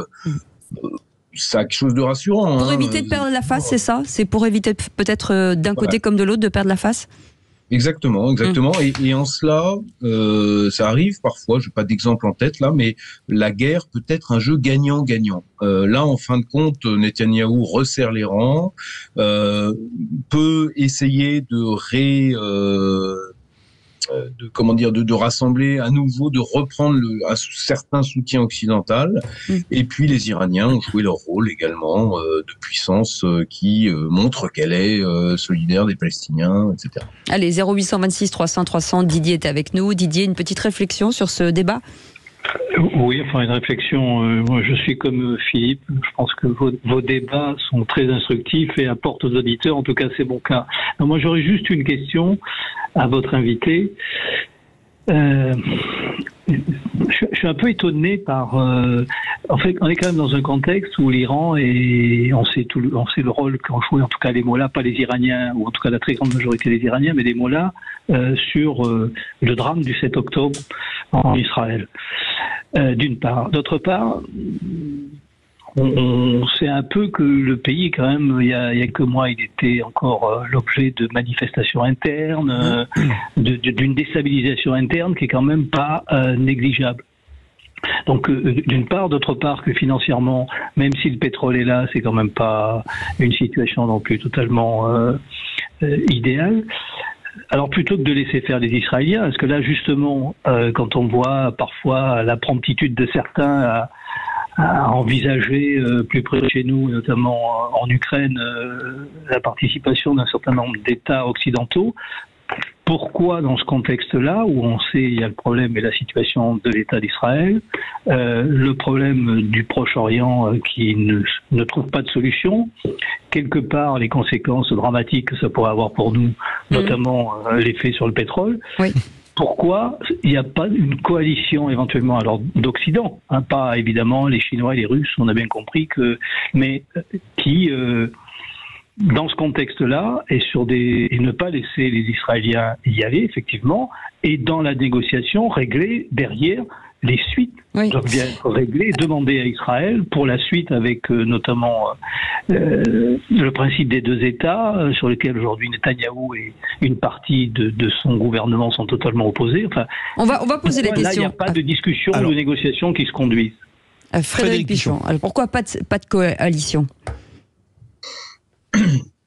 Ça a quelque chose de rassurant. Pour éviter de perdre la face, c'est ça ? C'est pour éviter peut-être d'un côté comme de l'autre de perdre la face ? Exactement. Et en cela, ça arrive parfois, je n'ai pas d'exemple en tête là, mais la guerre peut être un jeu gagnant-gagnant. Là, en fin de compte, Netanyahou resserre les rangs, peut essayer de de rassembler à nouveau, de reprendre un certain soutien occidental. Et puis les Iraniens ont joué leur rôle également de puissance qui montre qu'elle est solidaire des Palestiniens, etc. Allez, 0826 300 300, Didier est avec nous. Didier, une petite réflexion sur ce débat ? Oui, enfin une réflexion. Moi, je suis comme Philippe. Je pense que vos débats sont très instructifs et apportent aux auditeurs. En tout cas, c'est mon cas. Alors, moi, j'aurais juste une question à votre invité. Je suis un peu étonné par. En fait, on est quand même dans un contexte où l'Iran et on sait le rôle qu'ont joué en tout cas les mollahs, pas les Iraniens ou en tout cas la très grande majorité des Iraniens, mais les mollahs sur le drame du 7 octobre en Israël. D'une part, d'autre part. On sait un peu que le pays, quand même, il y a quelques mois, il était encore l'objet de manifestations internes, d'une déstabilisation interne qui est quand même pas négligeable. Donc, d'une part, d'autre part que financièrement, même si le pétrole est là, c'est quand même pas une situation non plus totalement idéale. Alors plutôt que de laisser faire les Israéliens, parce que là justement, quand on voit parfois la promptitude de certains à envisager plus près de chez nous, notamment en Ukraine, la participation d'un certain nombre d'États occidentaux. Pourquoi dans ce contexte-là, où on sait il y a le problème et la situation de l'État d'Israël, le problème du Proche-Orient qui ne trouve pas de solution, quelque part les conséquences dramatiques que ça pourrait avoir pour nous, notamment l'effet sur le pétrole. Oui. Pourquoi il n'y a pas une coalition éventuellement alors d'Occident, pas évidemment les Chinois et les Russes, on a bien compris mais qui dans ce contexte-là et ne pas laisser les Israéliens y aller effectivement et dans la négociation régler derrière les suites doivent bien être réglées, demander à Israël pour la suite avec notamment le principe des deux États sur lequel aujourd'hui Netanyahou et une partie de son gouvernement sont totalement opposés. Enfin, on va poser la question. Là, il n'y a pas de discussion ou de négociation qui se conduisent. Frédéric Pichon. Alors pourquoi pas de coalition ?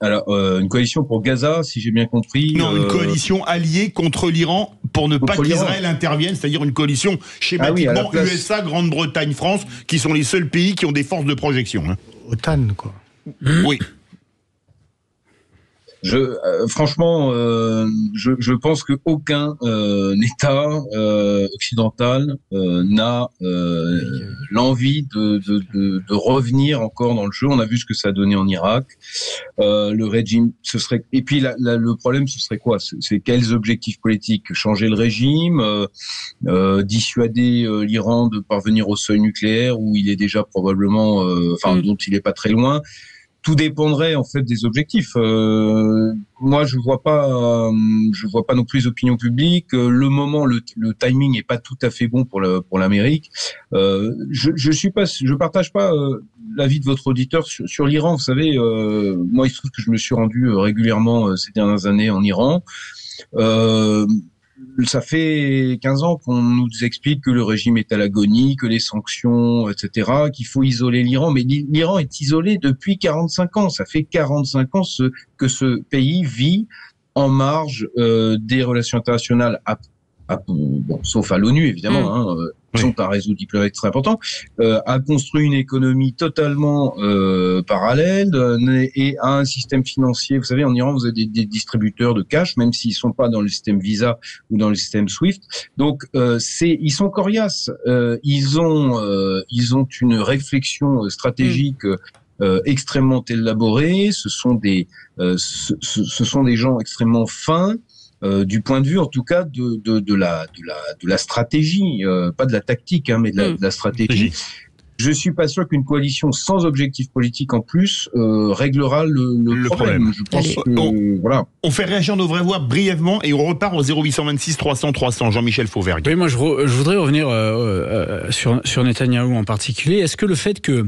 Alors, une coalition pour Gaza, si j'ai bien compris. Non, une coalition alliée contre l'Iran pour ne pas qu'Israël intervienne, c'est-à-dire une coalition schématiquement USA, Grande-Bretagne, France, qui sont les seuls pays qui ont des forces de projection. OTAN, quoi. Oui. Franchement, je pense qu'aucun État occidental n'a l'envie de revenir encore dans le jeu. On a vu ce que ça a donné en Irak. Le régime, ce serait. Et puis le problème, ce serait quoi ? C'est quels objectifs politiques ? Changer le régime, dissuader l'Iran de parvenir au seuil nucléaire où il est déjà probablement, dont il n'est pas très loin. Tout dépendrait en fait des objectifs. Moi, je vois pas non plus les opinions publiques. Le timing est pas tout à fait bon pour l'Amérique. Je partage pas l'avis de votre auditeur sur l'Iran. Vous savez, moi, il se trouve que je me suis rendu régulièrement ces dernières années en Iran. Ça fait 15 ans qu'on nous explique que le régime est à l'agonie, que les sanctions, etc., qu'il faut isoler l'Iran. Mais l'Iran est isolé depuis 45 ans. Ça fait 45 ans que ce pays vit en marge des relations internationales, sauf à l'ONU, évidemment, ils ont un réseau diplomatique très important, a construit une économie totalement parallèle et a un système financier. Vous savez, en Iran, vous avez des distributeurs de cash, même s'ils sont pas dans le système Visa ou dans le système SWIFT. Donc, ils sont coriaces. Ils ont une réflexion stratégique extrêmement élaborée. Ce sont des gens extrêmement fins. Du point de vue, en tout cas, de la stratégie, pas de la tactique, mais de la stratégie. Je suis pas sûr qu'une coalition sans objectif politique en plus réglera le problème. Je pense que, voilà. On fait réagir nos vraies voix brièvement et on repart au 0826 300 300. Jean-Michel Fauvergue. Oui, moi je voudrais revenir sur Netanyahou en particulier. Est-ce que le fait que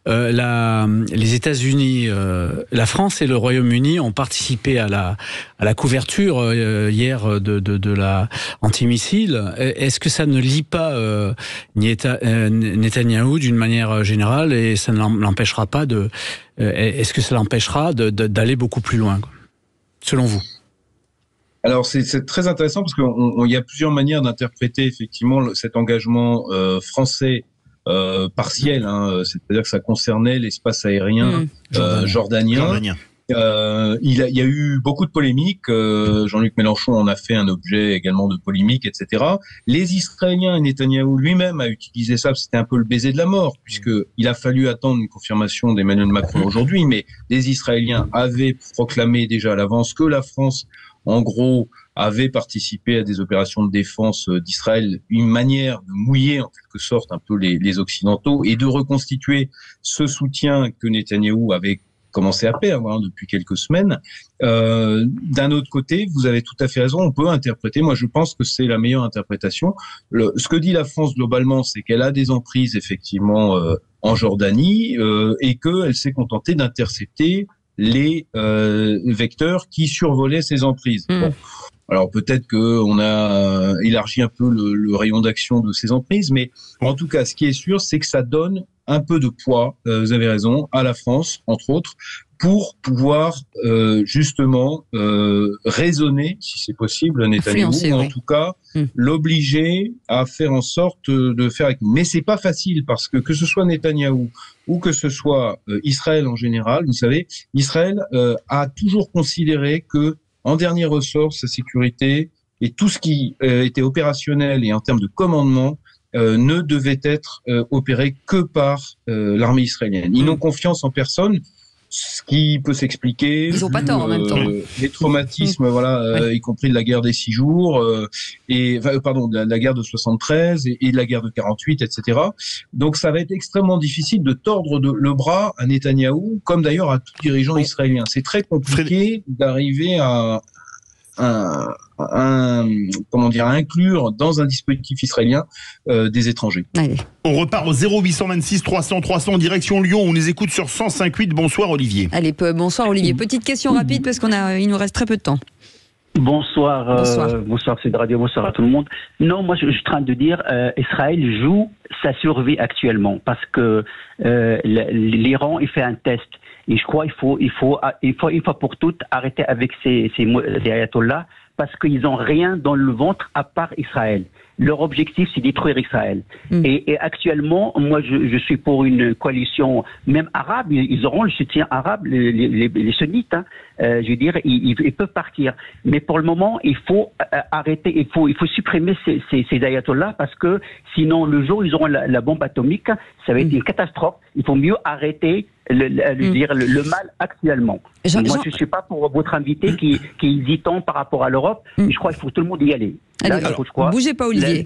les États-Unis, la France et le Royaume-Uni ont participé à la couverture hier de la antimissile. Est-ce que ça ne lie pas Netanyahou d'une manière générale et ça ne l'empêchera pas est-ce que ça l'empêchera d'aller beaucoup plus loin, selon vous ? Alors c'est très intéressant parce qu'il y a plusieurs manières d'interpréter effectivement cet engagement français partiel, c'est-à-dire que ça concernait l'espace aérien jordanien. Il y a eu beaucoup de polémiques. Jean-Luc Mélenchon en a fait un objet également de polémique, etc. Les Israéliens et Netanyahou lui-même a utilisé ça, c'était un peu le baiser de la mort, puisqu'il a fallu attendre une confirmation d'Emmanuel Macron aujourd'hui, mais les Israéliens avaient proclamé déjà à l'avance que la France, en gros, avait participé à des opérations de défense d'Israël, une manière de mouiller en quelque sorte un peu les Occidentaux et de reconstituer ce soutien que Netanyahou avait commencé à perdre depuis quelques semaines. D'un autre côté, vous avez tout à fait raison, on peut interpréter, moi je pense que c'est la meilleure interprétation. Ce que dit la France globalement, c'est qu'elle a des emprises effectivement en Jordanie et qu'elle s'est contentée d'intercepter les vecteurs qui survolaient ces emprises. Bon. Alors peut-être qu'on a élargi un peu le rayon d'action de ces emprises, mais en tout cas, ce qui est sûr, c'est que ça donne un peu de poids, vous avez raison, à la France, entre autres, pour pouvoir justement raisonner, si c'est possible, Netanyahou, ou en tout cas l'obliger à faire en sorte de faire avec nous. Mais c'est pas facile parce que ce soit Netanyahou ou que ce soit Israël en général, vous savez, Israël a toujours considéré que en dernier ressort, sa sécurité et tout ce qui était opérationnel et en termes de commandement ne devait être opéré que par l'armée israélienne. Ils n'ont confiance en personne, ce qui peut s'expliquer. Ils n'ont pas tort en même temps. Les traumatismes, y compris de la guerre des 6 jours, de la guerre de 73 et de la guerre de 48, etc. Donc ça va être extrêmement difficile de tordre le bras à Netanyahou, comme d'ailleurs à tout dirigeant israélien. C'est très compliqué d'arriver à inclure dans un dispositif israélien des étrangers. Allez. On repart au 0826 300 300 direction Lyon. On les écoute sur 105.8. Bonsoir Olivier. Allez, bonsoir Olivier. Petite question rapide parce il nous reste très peu de temps. Bonsoir Sud Radio, bonsoir à tout le monde. Non, moi je suis en train de dire Israël joue sa survie actuellement parce que l'Iran il fait un test. Et je crois qu'il faut une fois pour toutes arrêter avec ces ayatollahs parce qu'ils n'ont rien dans le ventre à part Israël. Leur objectif, c'est détruire Israël. Et actuellement, moi, je suis pour une coalition, même arabe. Ils auront le soutien arabe, les sunnites. Je veux dire, ils peuvent partir. Mais pour le moment, il faut arrêter, il faut supprimer ces ayatollahs parce que sinon, le jour où ils auront la bombe atomique, ça va être une catastrophe. Il faut mieux arrêter le mal actuellement. Moi, je ne suis pas pour votre invité qui est hésitant par rapport à l'Europe. Je crois qu'il faut tout le monde y aller. Allez, bougez pas Olivier.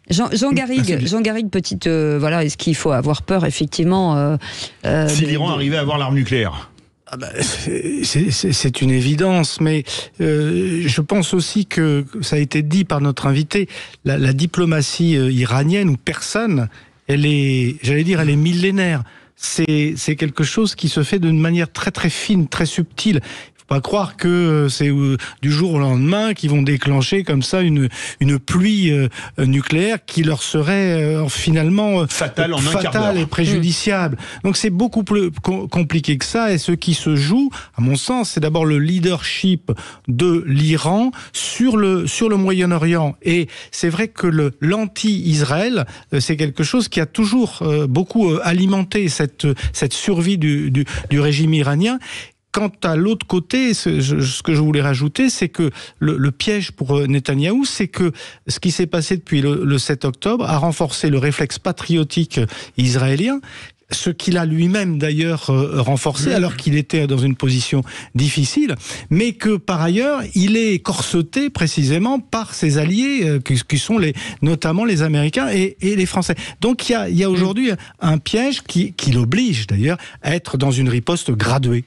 Jean Garrigue, petite est-ce qu'il faut avoir peur effectivement si l'Iran arrivait à avoir l'arme nucléaire? C'est une évidence, mais je pense aussi que ça a été dit par notre invité, la diplomatie iranienne ou persane, elle est millénaire. C'est quelque chose qui se fait d'une manière très très fine, très subtile. Il ne faut pas croire que c'est du jour au lendemain qu'ils vont déclencher comme ça une pluie nucléaire qui leur serait finalement fatale et préjudiciable. Donc c'est beaucoup plus compliqué que ça, et ce qui se joue, à mon sens, c'est d'abord le leadership de l'Iran sur le Moyen-Orient. Et c'est vrai que l'anti-Israël, c'est quelque chose qui a toujours beaucoup alimenté cette survie du régime iranien. Quant à l'autre côté, ce que je voulais rajouter, c'est que le piège pour Netanyahou, c'est que ce qui s'est passé depuis le 7 octobre a renforcé le réflexe patriotique israélien, ce qu'il a lui-même d'ailleurs renforcé alors qu'il était dans une position difficile, mais que par ailleurs il est corseté précisément par ses alliés qui sont notamment les Américains et les Français. Donc il y a aujourd'hui un piège qui l'oblige d'ailleurs à être dans une riposte graduée.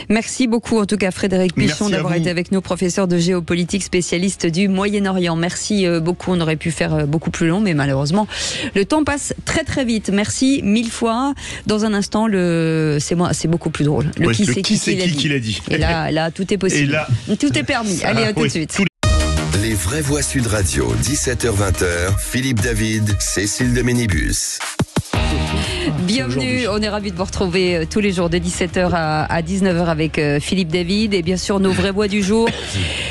Merci beaucoup en tout cas Frédéric Pichon d'avoir été avec nous, professeur de géopolitique, spécialiste du Moyen-Orient. Merci beaucoup, on aurait pu faire beaucoup plus long mais malheureusement le temps passe très très vite. Merci 1000 fois. Dans un instant, c'est beaucoup plus drôle. Qui c'est qui l'a dit. Et là tout est possible. Tout est permis. Allez, à tout de suite. Les vraies voix Sud Radio, 17h-20h, Philippe David, Cécile de Ménibus. Bienvenue, on est ravis de vous retrouver tous les jours de 17h à 19h avec Philippe David et bien sûr nos vraies voix du jour.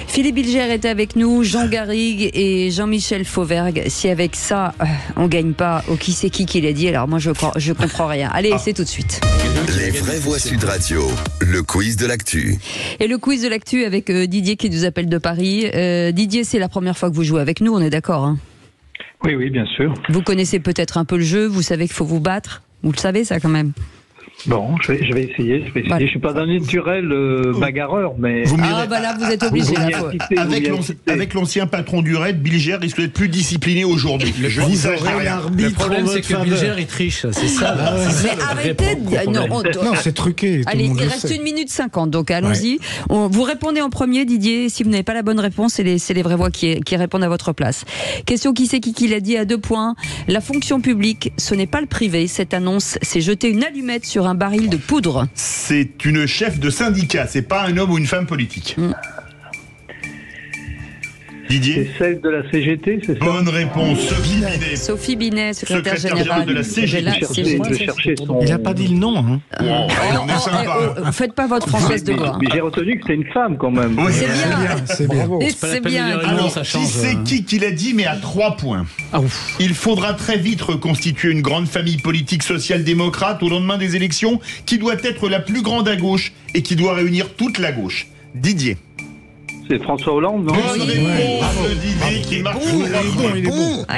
Philippe Bilger est avec nous, Jean Garrigue et Jean-Michel Fauvergue. Si avec ça, on gagne pas au qui c'est qui l'a dit, alors moi je comprends rien. Allez, c'est tout de suite. Les vraies voix Sud Radio, le quiz de l'actu. Et le quiz de l'actu avec Didier qui nous appelle de Paris. Didier, c'est la première fois que vous jouez avec nous, on est d'accord, hein? Oui, bien sûr. Vous connaissez peut-être un peu le jeu, vous savez qu'il faut vous battre. Vous le savez ça quand même. Bon, je vais essayer. Voilà. Je suis pas d'un naturel bagarreur, mais... là, vous êtes obligé. Avec l'ancien patron du RAID, Bilger risque d'être plus discipliné aujourd'hui. Le problème, c'est que Bilger, il triche. C'est ça. Mais arrêtez de... Non, c'est truqué. Allez, il reste 1 minute 50, donc allons-y. Vous répondez en premier, Didier. Si vous n'avez pas la bonne réponse, c'est les vraies voix qui répondent à votre place. Question qui c'est qui l'a dit à 2 points. La fonction publique, ce n'est pas le privé. Cette annonce, c'est jeter une allumette sur un baril de poudre. C'est une chef de syndicat, c'est pas un homme ou une femme politique. Didier ? C'est celle de la CGT, c'est ça ? Bonne réponse, Sophie Binet, secrétaire générale de la CGT. Il n'a pas dit le nom. Hein. On est sympa. Faites pas votre Française de Goa. Mais j'ai retenu que c'était une femme quand même. Oui, c'est bien. C'est bien. Alors, qui c'est qui l'a dit, mais à 3 points. Il faudra très vite reconstituer une grande famille politique social-démocrate au lendemain des élections qui doit être la plus grande à gauche et qui doit réunir toute la gauche. Didier. C'est François Hollande, non? Didier qui marche.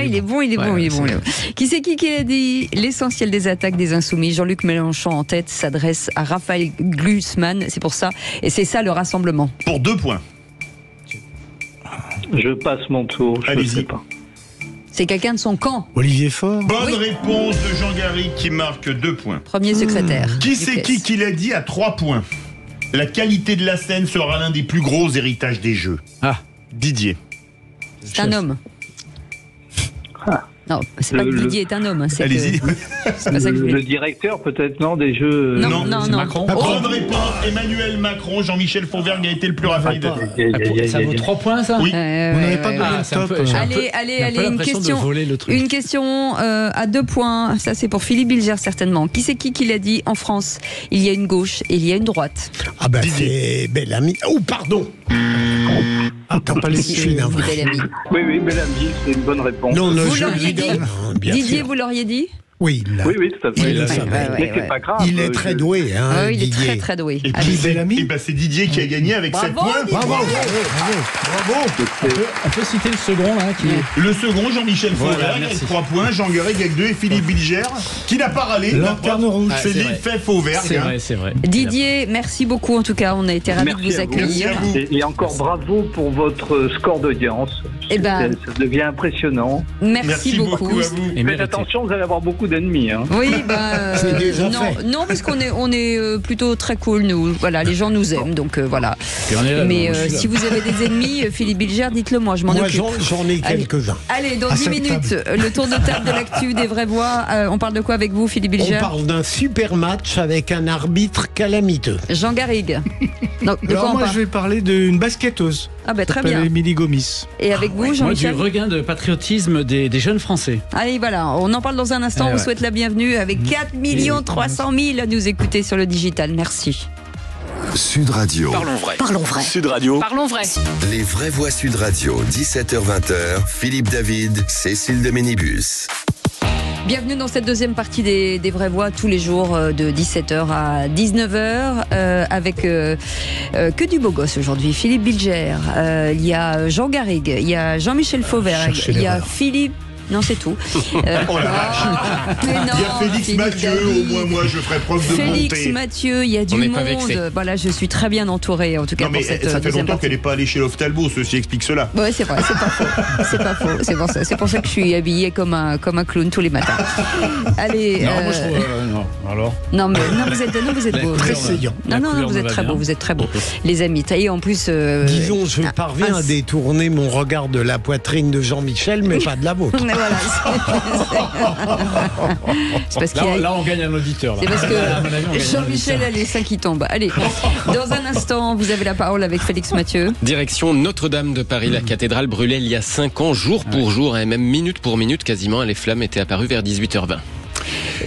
Il est bon. Qui c'est qui a dit l'essentiel des attaques des Insoumis? Jean-Luc Mélenchon en tête s'adresse à Raphaël Glucksmann. C'est pour ça. Et c'est ça le rassemblement. Pour 2 points. Je passe mon tour. Je ne sais pas. C'est quelqu'un de son camp. Olivier Faure. Bonne réponse de Jean Garrigue qui marque 2 points. Premier secrétaire. Qui c'est qui l'a dit à 3 points? La qualité de la scène sera l'un des plus gros héritages des jeux. Didier. C'est un homme. Non, c'est pas que Didier est un homme. Allez-y. Le directeur peut-être, non, des jeux... Non. Macron. Bonne réponse, Emmanuel Macron. Jean-Michel Fauvergue a été le plus rapide. Ça vaut 3 points, ça? Oui. Vous n'avez pas donné le top. Allez, une question à 2 points. Ça, c'est pour Philippe Bilger, certainement. Qui c'est qui l'a dit? En France, il y a une gauche et il y a une droite. C'est Bellamy. Pardon. T'as pas les Bellamy. Oui, Bellamy, c'est une bonne réponse. Vous l'auriez dit? Didier, vous l'auriez dit? Oui, tout à fait. Mais c'est pas grave. Il est très doué, il Didier. est très doué. Et puis Bellamy, c'est Didier qui a gagné avec 7 points. Bravo. On peut citer le second, là, qui est... Le second, Jean-Michel Fauvergue avec 3 points, Jean Garrigue avec 2 et Philippe Bilger qui n'a pas râlé. Lanterne rouge. Philippe Fauvergue. C'est vrai. Didier, merci beaucoup en tout cas. On a été ravis de vous accueillir. Et encore bravo pour votre score d'audience. Ça devient impressionnant. Merci beaucoup. Faites attention, vous allez avoir beaucoup d'ennemis. Oui, c'est déjà fait. Non, parce qu'on est plutôt très cool, nous. Voilà, les gens nous aiment, donc voilà. Mais si vous avez des ennemis, Philippe Bilger, dites-le moi, je m'en occupe. Moi, j'en ai quelques-uns. Allez, dans 10 minutes, le tour de table de l'actu des vraies voix. On parle de quoi avec vous, Philippe Bilger? On parle d'un super match avec un arbitre calamiteux. Jean Garrigue. Moi, je vais parler d'une basketteuse. Très bien. Émilie Gomis. Et avec vous, Jean-Michel? Du regain de patriotisme des jeunes Français. Allez, voilà, on en parle dans un instant. On vous souhaite la bienvenue avec 4 300 000 à nous écouter sur le digital. Merci. Sud Radio. Parlons vrai. Sud Radio. Parlons vrai. Les vraies voix Sud Radio, 17h-20h. Philippe David, Cécile de Ménibus. Bienvenue dans cette deuxième partie des vraies voix tous les jours de 17h à 19h avec que du beau gosse aujourd'hui. Philippe Bilger, il y a Jean Garrigue, il y a Jean-Michel Fauvergue, il y a Philippe... Non, c'est tout. Il y a Félix Mathieu, au moins moi je ferai preuve de bonté. Félix Mathieu, il y a du monde. Voilà, je suis très bien entourée en tout cas. Non, mais ça fait longtemps qu'elle n'est pas allée chez l'ophtalmo, ceci explique cela. Ouais, c'est vrai, c'est pas faux. C'est pas faux. C'est pour ça que je suis habillée comme un clown tous les matins. Allez. Non, moi je trouve. Non, alors. Non, vous êtes beau. Très saillant. Non, vous êtes très beau. Vous êtes très beau. Les amis, taillés en plus. Disons, je parviens à détourner mon regard de la poitrine de Jean-Michel, mais pas de la vôtre. Voilà. C'est parce là, on gagne un auditeur. C'est parce que Jean-Michel a les seins qui tombent. Allez, dans un instant, vous avez la parole avec Félix Mathieu. Direction Notre-Dame de Paris. La cathédrale brûlait il y a 5 ans, jour pour jour, et même minute pour minute quasiment. Les flammes étaient apparues vers 18h20.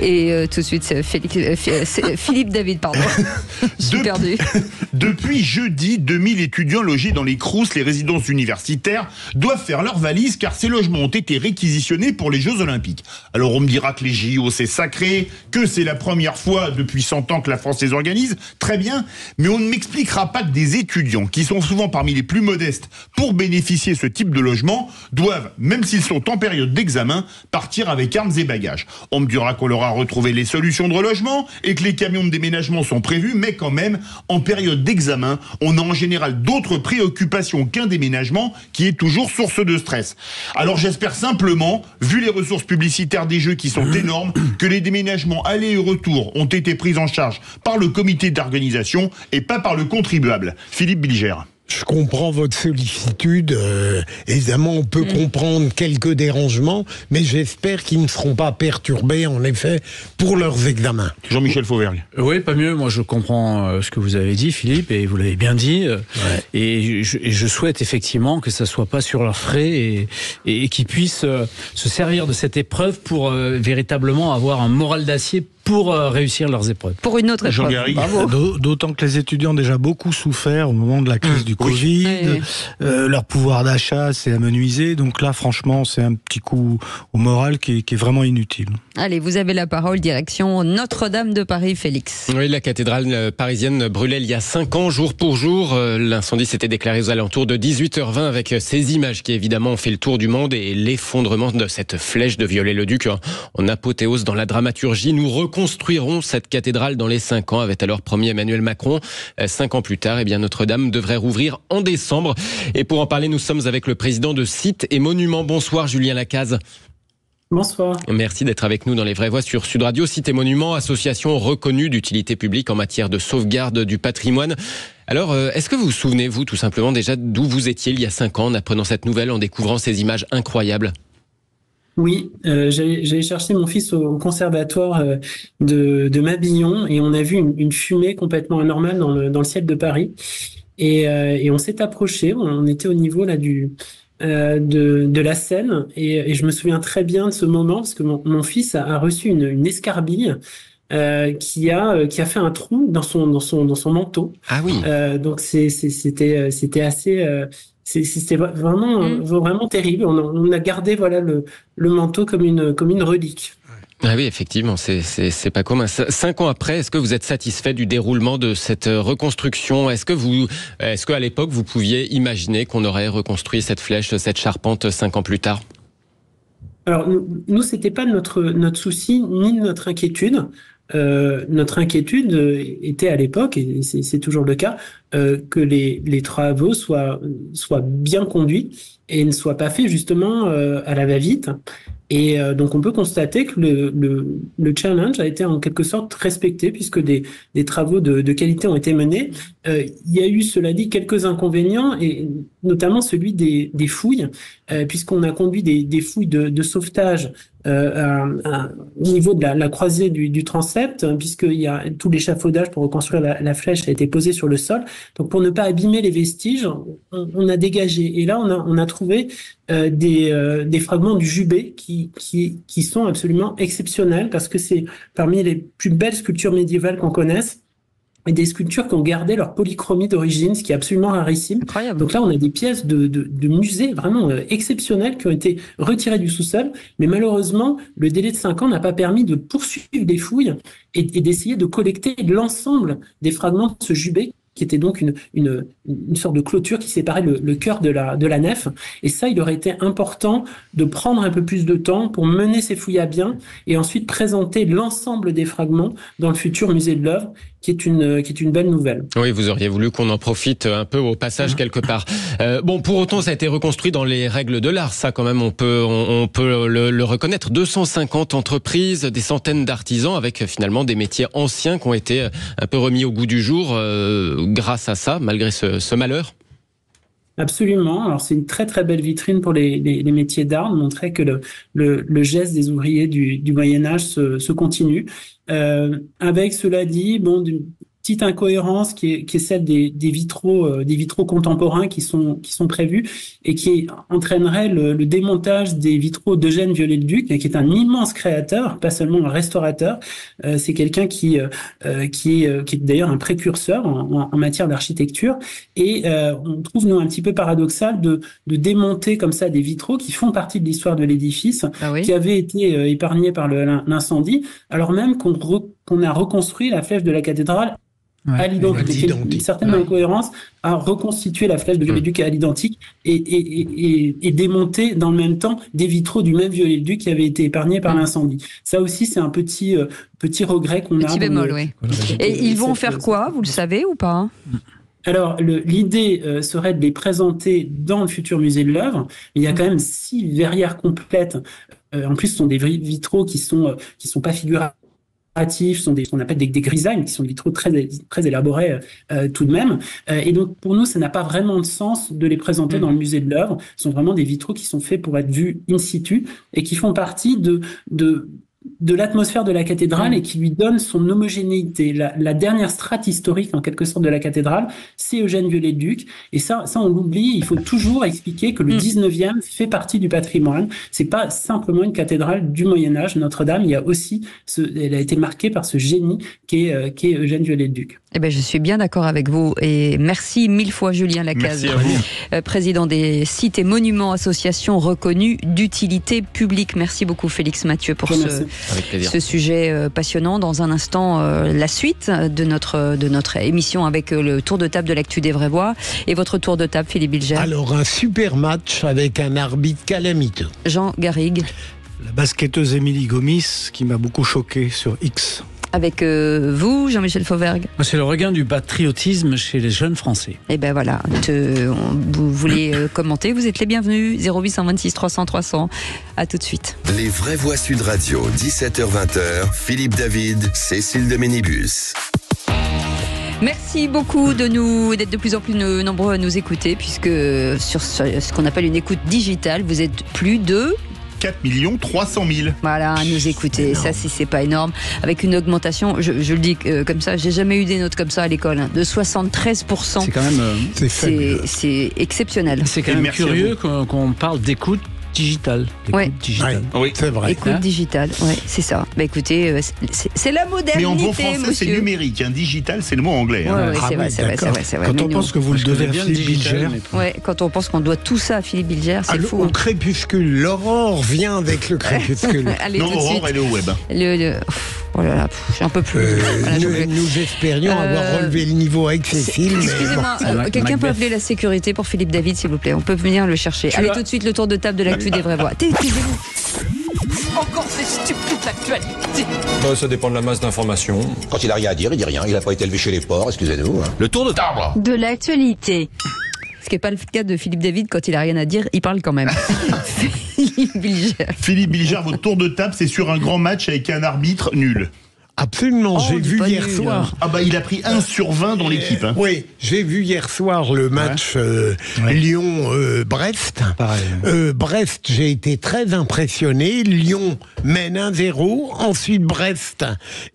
Et tout de suite, c'est Philippe David, pardon. Je suis perdu. Depuis jeudi, 2000 étudiants logés dans les Crous, les résidences universitaires, doivent faire leurs valises car ces logements ont été réquisitionnés pour les Jeux Olympiques. Alors on me dira que les JO c'est sacré, que c'est la première fois depuis 100 ans que la France les organise, très bien, mais on ne m'expliquera pas que des étudiants, qui sont souvent parmi les plus modestes, pour bénéficier de ce type de logement, doivent, même s'ils sont en période d'examen, partir avec armes et bagages. On me dira qu'on leur a retrouvé les solutions de relogement et que les camions de déménagement sont prévus, mais quand même, en période d'examen, on a en général d'autres préoccupations qu'un déménagement qui est toujours source de stress. Alors j'espère simplement, vu les ressources publicitaires des Jeux qui sont énormes, que les déménagements aller et retour ont été pris en charge par le comité d'organisation et pas par le contribuable. Philippe Bilger. Je comprends votre sollicitude. Évidemment, on peut comprendre quelques dérangements, mais j'espère qu'ils ne seront pas perturbés, en effet, pour leurs examens. Jean-Michel Fauvergue. Oui, pas mieux. Moi, je comprends ce que vous avez dit, Philippe, et vous l'avez bien dit. Et je souhaite effectivement que ça soit pas sur leurs frais et qu'ils puissent se servir de cette épreuve pour véritablement avoir un moral d'acier pour réussir leurs épreuves. Pour une autre épreuve. Bravo. D'autant que les étudiants ont déjà beaucoup souffert au moment de la crise du Covid. Leur pouvoir d'achat s'est amenuisé. Donc là, franchement, c'est un petit coup au moral qui est vraiment inutile. Allez, vous avez la parole, direction Notre-Dame de Paris, Félix. Oui, la cathédrale parisienne brûlait il y a 5 ans, jour pour jour. L'incendie s'était déclaré aux alentours de 18h20 avec ces images qui évidemment ont fait le tour du monde et l'effondrement de cette flèche de Viollet-le-Duc en apothéose dans la dramaturgie. Nous reconstruirons cette cathédrale dans les 5 ans, avait alors promis Emmanuel Macron. 5 ans plus tard, eh bien Notre-Dame devrait rouvrir en décembre. Et pour en parler, nous sommes avec le président de Sites et Monuments. Bonsoir Julien Lacaze. Bonsoir. Merci d'être avec nous dans Les Vraies Voix sur Sud Radio. Sites et Monuments, association reconnue d'utilité publique en matière de sauvegarde du patrimoine. Alors, est-ce que vous vous souvenez, vous, tout simplement, déjà d'où vous étiez il y a 5 ans en apprenant cette nouvelle, en découvrant ces images incroyables ? Oui, j'allais chercher mon fils au conservatoire de Mabillon et on a vu une fumée complètement anormale dans le ciel de Paris. Et on s'est approché, on était au niveau là de la Seine et je me souviens très bien de ce moment parce que mon fils a reçu une escarbille qui a fait un trou dans son manteau. Ah oui. Donc c'était assez c'était vraiment terrible. On a gardé le manteau comme une relique. Ah oui, effectivement, c'est pas commun. 5 ans après, est-ce que vous êtes satisfait du déroulement de cette reconstruction ? Est-ce qu'à l'époque, vous pouviez imaginer qu'on aurait reconstruit cette flèche, cette charpente 5 ans plus tard ? Alors, nous, c'était pas notre souci, ni notre inquiétude. Notre inquiétude était à l'époque, et c'est toujours le cas, que les travaux soient bien conduits et ne soient pas faits justement à la va-vite. Et donc on peut constater que le challenge a été en quelque sorte respecté puisque des travaux de qualité ont été menés. Il y a eu, cela dit, quelques inconvénients et notamment celui des fouilles, puisqu'on a conduit des fouilles de sauvetage au niveau de la croisée du transept, puisqu'il y a tout l'échafaudage pour reconstruire la flèche a été posé sur le sol. Donc pour ne pas abîmer les vestiges, on a dégagé. Et là on a trouvé des fragments du jubé qui sont absolument exceptionnels parce que c'est parmi les plus belles sculptures médiévales qu'on connaisse. Et des sculptures qui ont gardé leur polychromie d'origine, ce qui est absolument rarissime. Incroyable. Donc là, on a des pièces de musée vraiment exceptionnelles qui ont été retirées du sous-sol. Mais malheureusement, le délai de 5 ans n'a pas permis de poursuivre les fouilles et d'essayer de collecter l'ensemble des fragments de ce jubé, qui était donc une sorte de clôture qui séparait le cœur de la nef. Et ça, il aurait été important de prendre un peu plus de temps pour mener ces fouilles à bien et ensuite présenter l'ensemble des fragments dans le futur musée de l'œuvre, qui est une belle nouvelle. Oui, vous auriez voulu qu'on en profite un peu au passage quelque part. Bon, pour autant, ça a été reconstruit dans les règles de l'art. Ça, quand même, on peut le reconnaître. 250 entreprises, des centaines d'artisans, avec finalement des métiers anciens qui ont été un peu remis au goût du jour grâce à ça, malgré ce malheur. Absolument. Alors c'est une très très belle vitrine pour les métiers d'art, de montrer que le geste des ouvriers du Moyen Âge se continue. Avec cela dit, petite incohérence qui est celle des vitraux contemporains qui sont prévus et qui entraînerait le démontage des vitraux d'Eugène Viollet-le-Duc, qui est un immense créateur, pas seulement un restaurateur. C'est quelqu'un qui est d'ailleurs un précurseur en matière d'architecture. Et on trouve, nous, un petit peu paradoxal de démonter comme ça des vitraux qui font partie de l'histoire de l'édifice, qui avaient été épargnés par l'incendie, alors même qu'on a reconstruit la flèche de la cathédrale à l'identique. Une certaine incohérence à reconstituer la flèche de Viollet-le-Duc à l'identique et démonter dans le même temps des vitraux du même Viollet-le-Duc qui avaient été épargnés par l'incendie. Ça aussi, c'est un petit regret qu'on a. Petit bémol, oui. Et ils vont faire quoi, vous le savez ou pas? Alors, l'idée serait de les présenter dans le futur musée de l'œuvre. Il y a quand même 6 verrières complètes. En plus, ce sont des vitraux qui sont pas figuratifs, sont ce qu'on appelle des grisailles, qui sont des vitraux très élaborés tout de même. Et donc, pour nous, ça n'a pas vraiment de sens de les présenter dans le musée de l'œuvre. Ce sont vraiment des vitraux qui sont faits pour être vus in situ et qui font partie de l'atmosphère de la cathédrale et qui lui donne son homogénéité. La dernière strate historique, en quelque sorte, de la cathédrale, c'est Eugène Viollet-le-Duc. Et ça, on l'oublie. Il faut toujours expliquer que le 19e fait partie du patrimoine. C'est pas simplement une cathédrale du Moyen-Âge. Notre-Dame, il y a aussi elle a été marquée par ce génie qui est Eugène Viollet-le-Duc. Eh ben, je suis bien d'accord avec vous. Et merci 1000 fois, Julien Lacaze, président des sites et monuments associations reconnus d'utilité publique. Merci beaucoup, Félix Mathieu, pour ce sujet passionnant. Dans un instant, la suite de notre émission avec le tour de table de l'actu des Vrais-Voix et votre tour de table, Philippe Bilger. Alors, un super match avec un arbitre calamiteux. Jean Garrigue. La basketteuse Émilie Gomis qui m'a beaucoup choqué sur X. Avec vous, Jean-Michel Fauvergue. C'est le regain du patriotisme chez les jeunes Français. Et ben voilà, vous voulez commenter, vous êtes les bienvenus. 0826 300 300. À tout de suite. Les Vraies Voix Sud Radio, 17h-20h. Philippe David, Cécile de Ménibus. Merci beaucoup d'être de plus en plus nombreux à nous écouter, puisque sur ce qu'on appelle une écoute digitale, vous êtes plus de 4 300 000. Voilà, à nous écouter. Ça, si c'est pas énorme. Avec une augmentation, je le dis comme ça, j'ai jamais eu des notes comme ça à l'école, de 73%. C'est quand même. C'est exceptionnel. C'est quand même curieux qu'on parle d'écoute digitale. Oui, c'est vrai. Écoute digitale, c'est ça. Bah écoutez, c'est la modernité. Mais en bon français, c'est numérique. Digital, c'est le mot anglais. C'est vrai. Quand on pense que vous le devez à Philippe Bilger. Quand on pense qu'on doit tout ça à Philippe Bilger, c'est fou. Au crépuscule, l'aurore vient avec le crépuscule. Allez, non, Aurore, elle est au web. Oh là là, j'en peux plus. Nous espérions avoir relevé le niveau avec Cécile. Excusez-moi, quelqu'un peut appeler la sécurité pour Philippe David, s'il vous plaît. On peut venir le chercher. Allez, tout de suite, le tour de table de l'actu des Vraies Voix. Taisez-vous. Encore ces stupides actualités. Ça dépend de la masse d'informations. Quand il a rien à dire, il dit rien. Il n'a pas été élevé chez les porcs, excusez-nous. Le tour de table de l'actualité. Ce qui n'est pas le cas de Philippe David, quand il a rien à dire, il parle quand même. Philippe Bilger. Philippe Bilger, votre tour de table, c'est sur un grand match avec un arbitre nul. Absolument, j'ai vu hier soir. Ah bah il a pris 1 sur 20 dans l'équipe. Oui, j'ai vu hier soir le match Lyon-Brest. Brest, j'ai été très impressionné. Lyon mène 1-0, ensuite Brest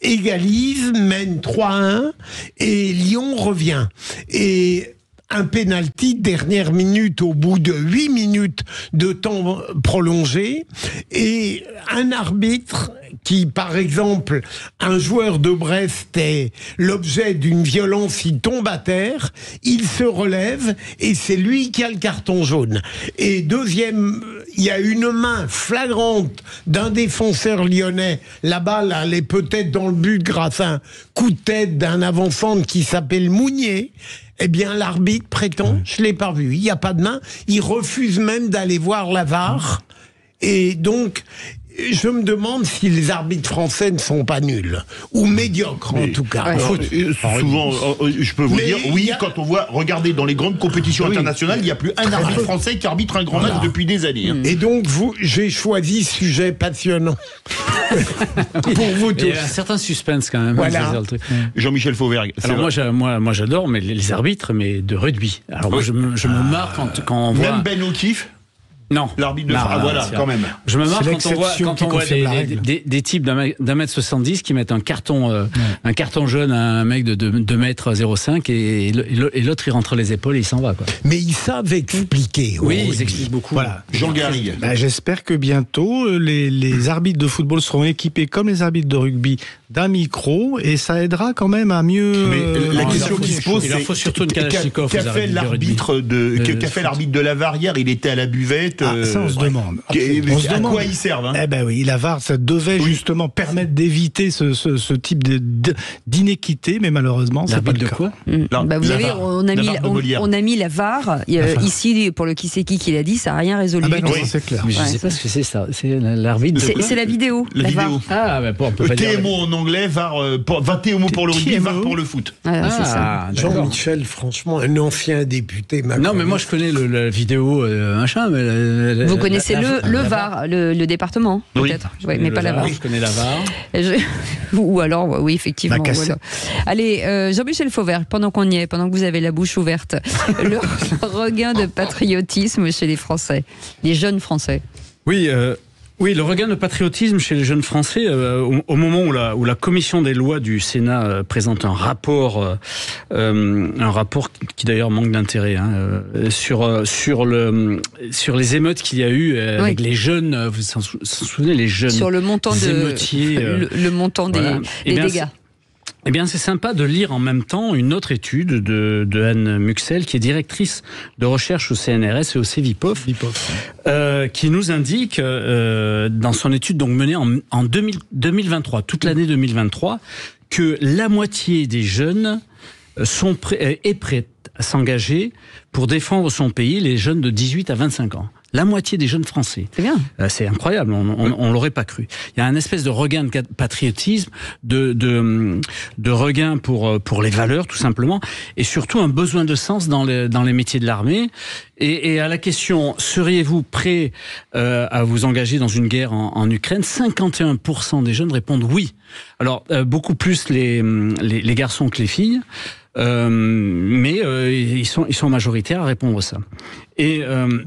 égalise, mène 3-1 et Lyon revient. Et un pénalty dernière minute au bout de 8 minutes de temps prolongé et un arbitre qui, par exemple, un joueur de Brest est l'objet d'une violence, il tombe à terre, il se relève et c'est lui qui a le carton jaune. Et deuxième, il y a une main flagrante d'un défenseur lyonnais, la balle allait peut-être dans le but grâce à un coup de tête d'un avant-centre qui s'appelle Mounier. Eh bien, l'arbitre prétend, je l'ai pas vu, il n'y a pas de main, il refuse même d'aller voir la VAR. Et donc, je me demande si les arbitres français ne sont pas nuls, ou médiocres en tout cas. Souvent, je peux vous dire, quand on voit, regardez, dans les grandes compétitions internationales, il n'y a plus un arbitre français qui arbitre un grand match depuis des années. Et donc, j'ai choisi sujet passionnant. Pour vous tous. Il y a un certain suspense quand même. Voilà. Jean-Michel Fauvergue. Alors moi j'adore les arbitres, mais de rugby. Alors moi je me marre quand on voit... Même Ben O'Keefe. Non. L'arbitre de voilà, quand même. Je me marre quand on voit des types d'1m70 qui mettent un carton jaune à un mec de 2m05 et l'autre il rentre les épaules et il s'en va. Quoi. Mais ils savent expliquer. Oui, ils expliquent beaucoup. Voilà. Jean Garrigue. J'espère que bientôt les arbitres de football seront équipés comme les arbitres de rugby d'un micro et ça aidera quand même à mieux. Mais la question qui se pose, il leur faut surtout une Kalachnikov. Qu'a fait l'arbitre de la VAR hier? Il était à la buvette. Ça, on se demande. À quoi ils servent Eh ben oui, la VAR, ça devait justement permettre d'éviter ce type d'inéquité, mais malheureusement, c'est pas le cas. Quoi vous savez, on a mis la VAR ici pour le qui c'est qui l'a dit, ça n'a rien résolu. Non, c'est clair. Mais je ne sais pas ce que c'est ça. C'est l'arbitre. C'est la vidéo. La vidéo. On peut pas dire. TMO en anglais, VAR TMO pour le rugby, VAR pour le foot. C'est ça. Jean-Michel, franchement, un ancien député. Non, mais moi je connais la vidéo machin. Vous connaissez le VAR, le département, peut-être. Oui, mais pas la VAR. Je connais la VAR. Ou alors, oui, effectivement. Voilà. Allez, Jean-Michel Fauvert, pendant qu'on y est, pendant que vous avez la bouche ouverte, le regain de patriotisme chez les Français, les jeunes Français. Oui, le regain de patriotisme chez les jeunes Français, au moment où la commission des lois du Sénat présente un rapport qui d'ailleurs manque d'intérêt, sur les émeutes qu'il y a eu avec les jeunes. Vous vous souvenez, les jeunes sur le montant émeutiers, le montant des dégâts. Eh bien, c'est sympa de lire en même temps une autre étude de Anne Muxel, qui est directrice de recherche au CNRS et au CEVIPOF, qui nous indique, dans son étude donc menée en 2023, toute l'année 2023, que la moitié des jeunes est prête à s'engager pour défendre son pays, les jeunes de 18 à 25 ans. La moitié des jeunes Français. C'est bien. C'est incroyable, on l'aurait pas cru. Il y a un espèce de regain de patriotisme, de regain pour les valeurs, tout simplement, et surtout un besoin de sens dans les métiers de l'armée. Et à la question, seriez-vous prêt à vous engager dans une guerre en Ukraine, 51% des jeunes répondent oui. Alors, beaucoup plus les garçons que les filles. Mais ils sont majoritaires à répondre à ça. Et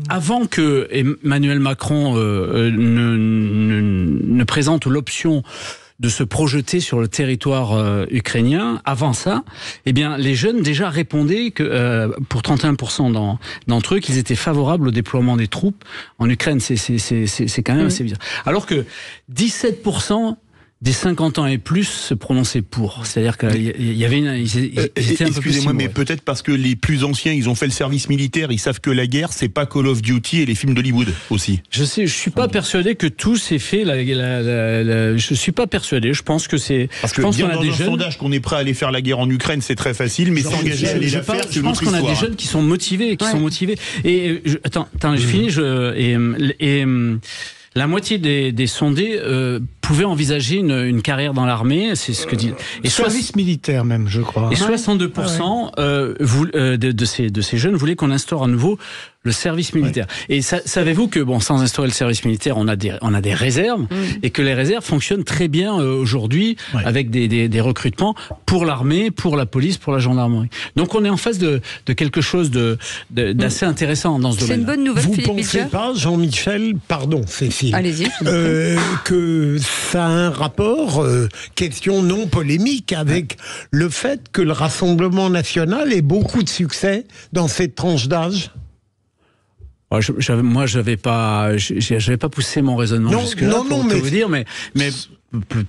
avant que Emmanuel Macron ne présente l'option de se projeter sur le territoire ukrainien, avant ça, eh bien, les jeunes déjà répondaient que pour 31% d'entre eux qu'ils étaient favorables au déploiement des troupes en Ukraine. C'est quand même assez bizarre. Alors que 17% des 50 ans et plus se prononçaient pour. C'est-à-dire qu'il y avait ils étaient un peu plus. Excusez-moi, mais peut-être parce que les plus anciens, ils ont fait le service militaire, ils savent que la guerre, c'est pas Call of Duty et les films d'Hollywood aussi. Je suis pas persuadé que tout s'est fait. Je suis pas persuadé. Je pense que c'est. Parce que dire dans un sondage qu'on est prêt à aller faire la guerre en Ukraine, c'est très facile, mais s'engager à aller la faire, c'est une autre histoire. Je pense qu'on a des jeunes qui sont motivés, Et attends, j'ai fini. La moitié des sondés pouvaient envisager une carrière dans l'armée, c'est ce que dit. Et service militaire même, je crois. Et 62% de ces jeunes voulaient qu'on instaure à nouveau le service militaire. Ouais. Et savez-vous que sans instaurer le service militaire, on a des réserves et que les réserves fonctionnent très bien aujourd'hui avec des recrutements pour l'armée, pour la police, pour la gendarmerie. Donc on est en face de quelque chose d'assez intéressant dans ce domaine. C'est une bonne nouvelle. Vous ne pensez pas, Jean-Michel, pardon, Cécile, allez-y, que ça a un rapport, question non polémique, avec le fait que le Rassemblement national ait beaucoup de succès dans cette tranche d'âge? Moi, j'avais pas poussé mon raisonnement jusque-là pour tout vous dire, mais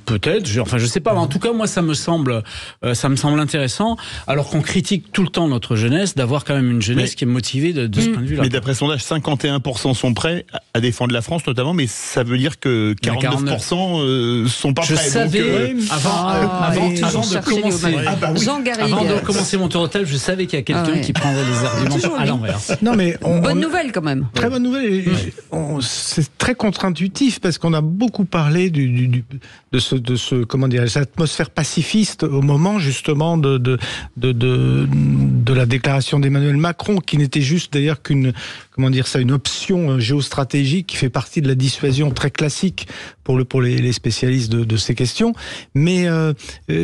peut-être, je sais pas, mais en tout cas, moi, ça me semble intéressant, alors qu'on critique tout le temps notre jeunesse, d'avoir quand même une jeunesse qui est motivée de ce point de vue-là. Mais d'après sondage, 51% sont prêts à défendre la France, notamment, mais ça veut dire que 49% sont pas prêts. Je savais, avant de commencer mon tour de table, je savais qu'il y a quelqu'un qui prendrait les arguments à l'envers. Non, mais bonne nouvelle quand même. Très bonne nouvelle. C'est très contre-intuitif parce qu'on a beaucoup parlé comment dire, cette atmosphère pacifiste au moment justement de la déclaration d'Emmanuel Macron, qui n'était juste d'ailleurs une option géostratégique qui fait partie de la dissuasion très classique pour les spécialistes de ces questions. Mais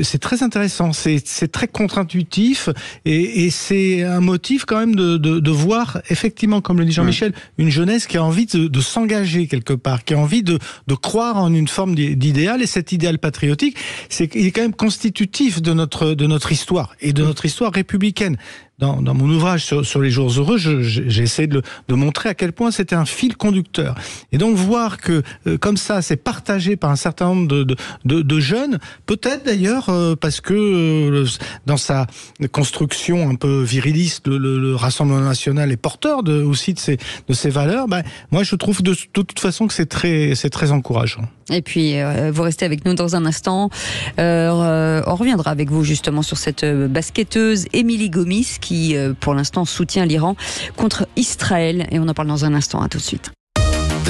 c'est très intéressant, c'est très contre-intuitif et c'est un motif quand même de voir effectivement, comme le dit Jean-Michel, une jeunesse qui a envie de s'engager quelque part, qui a envie de croire en une forme d'idéal. Et cet idéal patriotique, il est quand même constitutif de notre histoire et de notre histoire républicaine. Dans mon ouvrage sur les jours heureux, j'ai essayé de montrer à quel point c'était un fil conducteur. Et donc voir que comme ça, c'est partagé par un certain nombre de jeunes, peut-être d'ailleurs parce que dans sa construction un peu viriliste, le Rassemblement national est porteur aussi de ces valeurs. Moi, je trouve de toute façon que c'est très encourageant. Et puis, vous restez avec nous dans un instant. On reviendra avec vous justement sur cette basketteuse Émilie Gomis qui, pour l'instant, soutient l'Iran contre Israël. Et on en parle dans un instant. À tout de suite.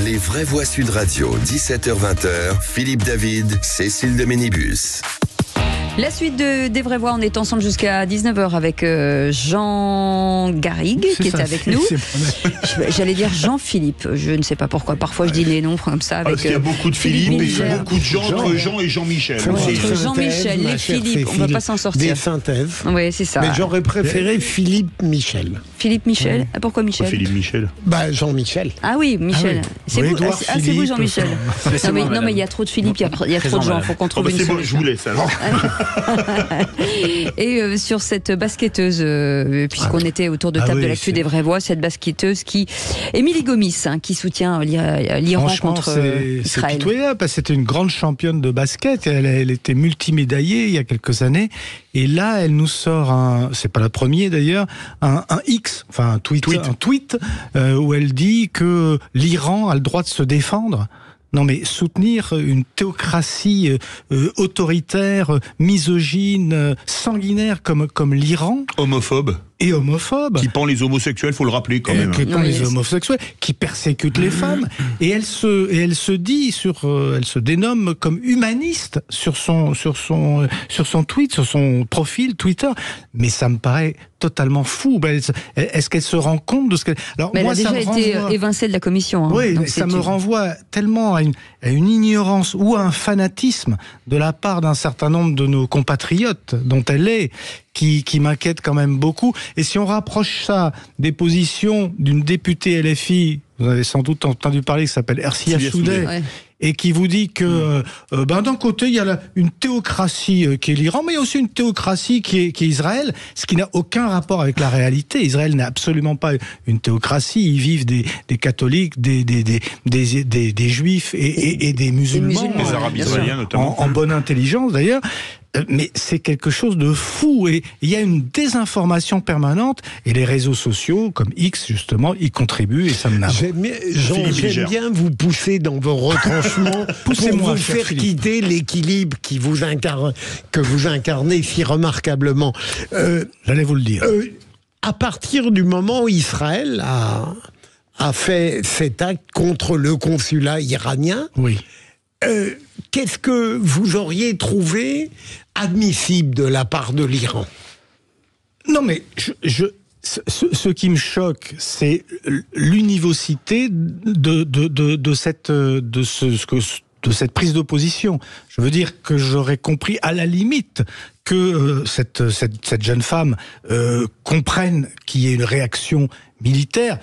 Les vraies voix Sud Radio, 17h-20h, Philippe David, Cécile de Ménibus. La suite des Vraies Voix, on est ensemble jusqu'à 19h avec Jean Garrigue qui est avec nous. J'allais dire Jean-Philippe, je ne sais pas pourquoi. Parfois je dis les noms comme ça. Avec, parce qu'il y a beaucoup de Philippe et beaucoup de Jean, entre Jean et Jean-Michel. Jean-Michel, les Philippe, on ne va pas s'en sortir. Des synthèses. Oui, c'est ça. Mais j'aurais préféré Philippe Michel. Philippe Michel. Pourquoi Michel? Philippe Michel. Jean-Michel. Ah oui, Michel. C'est vous, c'est vous Jean-Michel. Non mais il y a trop de Philippe, il y a trop de gens, il faut qu'on trouve une solution. C'est bon, je vous laisse alors. Et sur cette basketteuse, puisqu'on était autour de table de l'actu des Vraies Voix, cette basketteuse Émilie Gomis, qui soutient l'Iran contre Israël. C'est pitoyable, parce que c'était une grande championne de basket. Elle était multimédaillée il y a quelques années. Et là, elle nous sort c'est pas la première d'ailleurs, un tweet où elle dit que l'Iran a le droit de se défendre. Non mais soutenir une théocratie autoritaire, misogyne, sanguinaire comme l'Iran. Homophobe. Et homophobe. Qui pend les homosexuels, faut le rappeler quand même. Qui pend les homosexuels, qui persécute les femmes. Et elle se dénomme comme humaniste sur son tweet, sur son profil Twitter. Mais ça me paraît totalement fou. Est-ce qu'elle se rend compte de ce qu'elle... Alors, mais elle a déjà été évincée de la commission. Oui, donc ça me renvoie tellement à une ignorance ou à un fanatisme de la part d'un certain nombre de nos compatriotes dont elle est, qui m'inquiète quand même beaucoup. Et si on rapproche ça des positions d'une députée LFI, vous avez sans doute entendu parler, qui s'appelle Ersia Soudeh, et qui vous dit que d'un côté il y a une théocratie qui est l'Iran, mais il y a aussi une théocratie qui est Israël, ce qui n'a aucun rapport avec la réalité. Israël n'est absolument pas une théocratie. Ils vivent des catholiques, des juifs et des musulmans, des arabes israéliens notamment, en bonne intelligence d'ailleurs. Mais c'est quelque chose de fou et il y a une désinformation permanente et les réseaux sociaux comme X justement y contribuent et ça me narre. J'aime bien vous pousser dans vos retranchements pour vous faire quitter l'équilibre que vous incarnez si remarquablement. J'allais vous le dire. À partir du moment où Israël a fait cet acte contre le consulat iranien, oui. Qu'est-ce que vous auriez trouvé admissible de la part de l'Iran? Non, mais ce qui me choque, c'est l'univocité de cette prise d'opposition. Je veux dire que j'aurais compris à la limite que cette jeune femme comprenne qu'il y ait une réaction militaire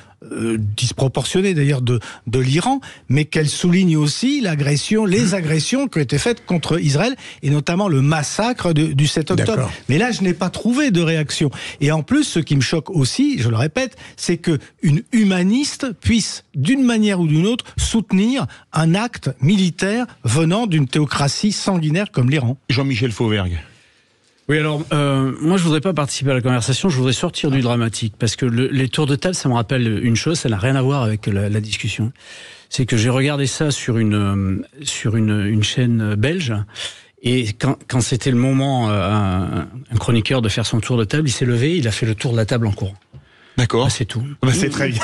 disproportionnée d'ailleurs de l'Iran, mais qu'elle souligne aussi les agressions qui ont été faites contre Israël, et notamment le massacre du 7 octobre. D'accord. Mais là, je n'ai pas trouvé de réaction. Et en plus, ce qui me choque aussi, je le répète, c'est qu'une humaniste puisse, d'une manière ou d'une autre, soutenir un acte militaire venant d'une théocratie sanguinaire comme l'Iran. Jean-Michel Fauvergue. Oui, alors, moi, je voudrais pas participer à la conversation, je voudrais sortir du dramatique, parce que les tours de table, ça me rappelle une chose, ça n'a rien à voir avec la discussion. C'est que j'ai regardé ça sur une chaîne belge, et quand c'était le moment, un chroniqueur de faire son tour de table, il s'est levé, il a fait le tour de la table en courant. D'accord. C'est tout. C'est très bien.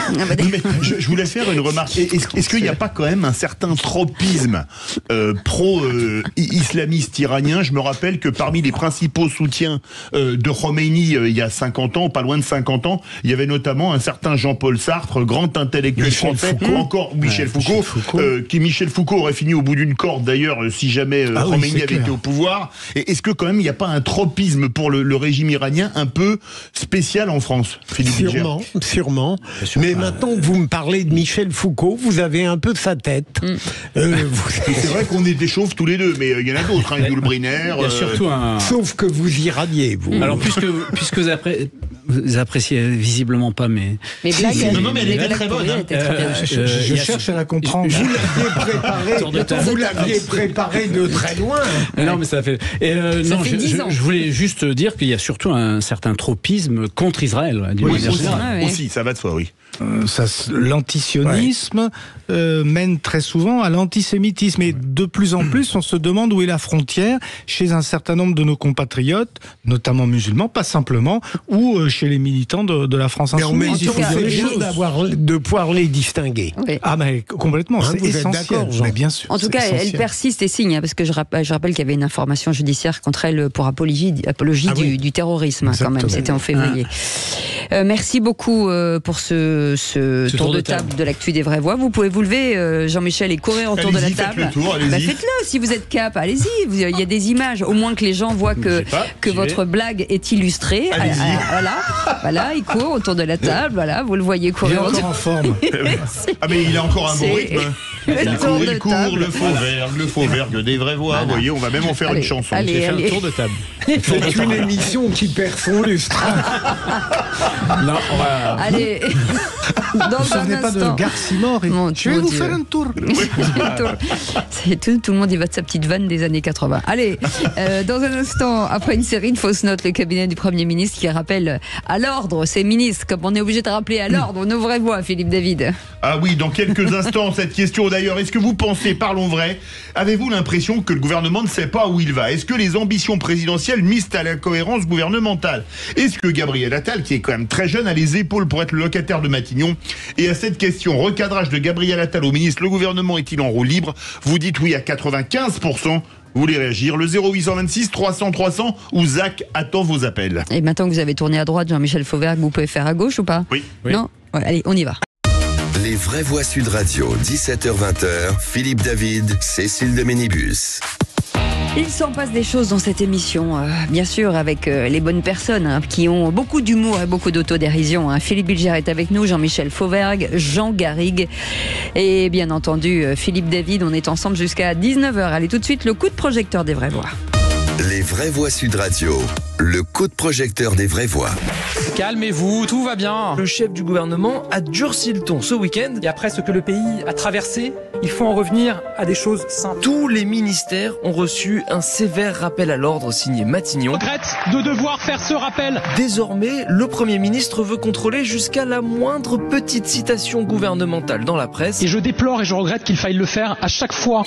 Mais je voulais faire une remarque. Est-ce qu'il n'y a pas quand même un certain tropisme pro-islamiste iranien? Je me rappelle que parmi les principaux soutiens de Khomeini il y a 50 ans, pas loin de 50 ans, il y avait notamment un certain Jean-Paul Sartre, grand intellectuel français, encore Michel Foucault, Michel Foucault aurait fini au bout d'une corde d'ailleurs si jamais Khomeini avait été au pouvoir. Et est-ce que quand même il n'y a pas un tropisme pour le régime iranien un peu spécial en France, Philippe Bilger? Sûrement. Mais maintenant que vous me parlez de Michel Foucault, vous avez un peu sa tête. C'est vrai qu'on est des chauves tous les deux, mais il y en a d'autres, Yul Brynner. Il y a surtout Sauf que vous irradiez, vous. Alors, puisque vous appréciez visiblement pas mes blagues. Non, mais elle est très bonne. Je cherche à la comprendre. Vous l'aviez préparé de très loin. Non, mais ça fait. Non, je voulais juste dire qu'il y a surtout un certain tropisme contre Israël. Aussi, ça va de soi, oui. L'antisionisme mène très souvent à l'antisémitisme. Et de plus en plus, on se demande où est la frontière chez un certain nombre de nos compatriotes, notamment musulmans, pas simplement, ou chez les militants de la France insoumise. Il faut de pouvoir les distinguer. Oui. Ah, mais complètement, c'est essentiel. Mais bien sûr. En tout cas, elle persiste et signe, parce que je rappelle qu'il y avait une information judiciaire contre elle pour apologie du terrorisme, exactement. Quand même. C'était en février. Merci beaucoup pour ce tour de table de l'actu des vraies voix. Vous pouvez vous lever, Jean-Michel, et courir autour de la table. Faites-le, si vous êtes cap, allez-y. Il y a des images, au moins que les gens voient que votre blague est illustrée. Voilà, il court autour de la table. Voilà, vous le voyez courir. Il est encore en forme. Mais il a encore un bon rythme. Il court, le faux vergue des vraies voix. Vous voyez, on va même en faire une chanson. J'ai fait un tour de table. C'est une émission qui perd son lustre. Non, on va... Allez, vous ne souvenez pas de Garcimore je vais vous faire un tour. Tout le monde y va de sa petite vanne des années 80. Allez, dans un instant, après une série de fausses notes, le cabinet du Premier ministre qui rappelle à l'ordre ses ministres, comme on est obligé de rappeler à l'ordre nos vraies voix, Philippe David. Ah oui, dans quelques instants, cette question d'ailleurs, est-ce que vous pensez, parlons vrai, avez-vous l'impression que le gouvernement ne sait pas où il va? Est-ce que les ambitions présidentielles nuisent à la cohérence gouvernementale? Est-ce que Gabriel Attal, qui est quand même très jeune, a les épaules pour être le locataire de Matignon? Et à cette question, recadrage de Gabriel Attal au ministre, le gouvernement est-il en roue libre? Vous dites oui à 95%. Vous voulez réagir? Le 0826 300 300 ou Zach attend vos appels. Et maintenant que vous avez tourné à droite, Jean-Michel Fauvergue, vous pouvez faire à gauche ou pas? Oui. Non? Ouais, allez, on y va. Les vraies voix Sud Radio, 17h-20h, Philippe David, Cécile de Ménibus. Il s'en passe des choses dans cette émission, bien sûr, avec les bonnes personnes qui ont beaucoup d'humour et beaucoup d'autodérision. Philippe Bilger est avec nous, Jean-Michel Fauvergue, Jean Garrigue et bien entendu Philippe David. On est ensemble jusqu'à 19h. Allez, tout de suite, le coup de projecteur des vraies voix. Les vraies voix Sud Radio, le coup de projecteur des vraies voix. Calmez-vous, tout va bien. Le chef du gouvernement a durci le ton ce week-end. Et après ce que le pays a traversé, il faut en revenir à des choses simples. Tous les ministères ont reçu un sévère rappel à l'ordre signé Matignon. Je regrette de devoir faire ce rappel. Désormais, le Premier ministre veut contrôler jusqu'à la moindre petite citation gouvernementale dans la presse. Et je déplore et je regrette qu'il faille le faire à chaque fois.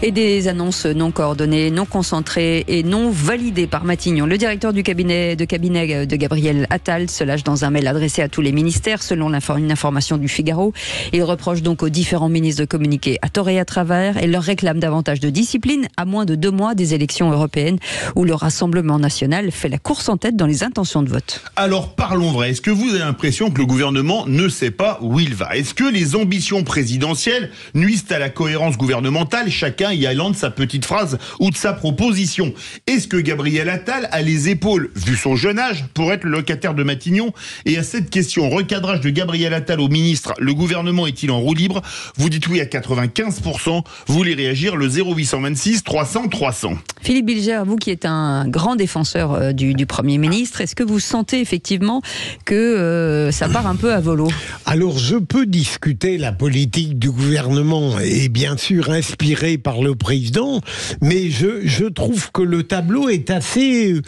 Et des annonces non coordonnées, non concentrées et non validées par Matignon. Le directeur du cabinet de Gabriel Attal se lâche dans un mail adressé à tous les ministères, selon une information du Figaro. Il reproche donc aux différents ministres de communiquer à tort et à travers et leur réclame davantage de discipline à moins de 2 mois des élections européennes où le Rassemblement national fait la course en tête dans les intentions de vote. Alors parlons vrai, est-ce que vous avez l'impression que le gouvernement ne sait pas où il va? Est-ce que les ambitions présidentielles nuisent à la cohérence gouvernementale? Chacun y allant de sa petite phrase ou de sa proposition. Est-ce que Gabriel Attal a les épaules, vu son jeune âge, pour être le locataire de Matignon? Et à cette question, recadrage de Gabriel Attal au ministre, le gouvernement est-il en roue libre? Vous dites oui à 95%. Vous voulez réagir? Le 0826 300 300. Philippe Bilger, vous qui êtes un grand défenseur du Premier ministre, est-ce que vous sentez effectivement que ça part un peu à volo? Alors je peux discuter la politique du gouvernement et bien sûr inspirée par par le président, mais je trouve que le tableau est assez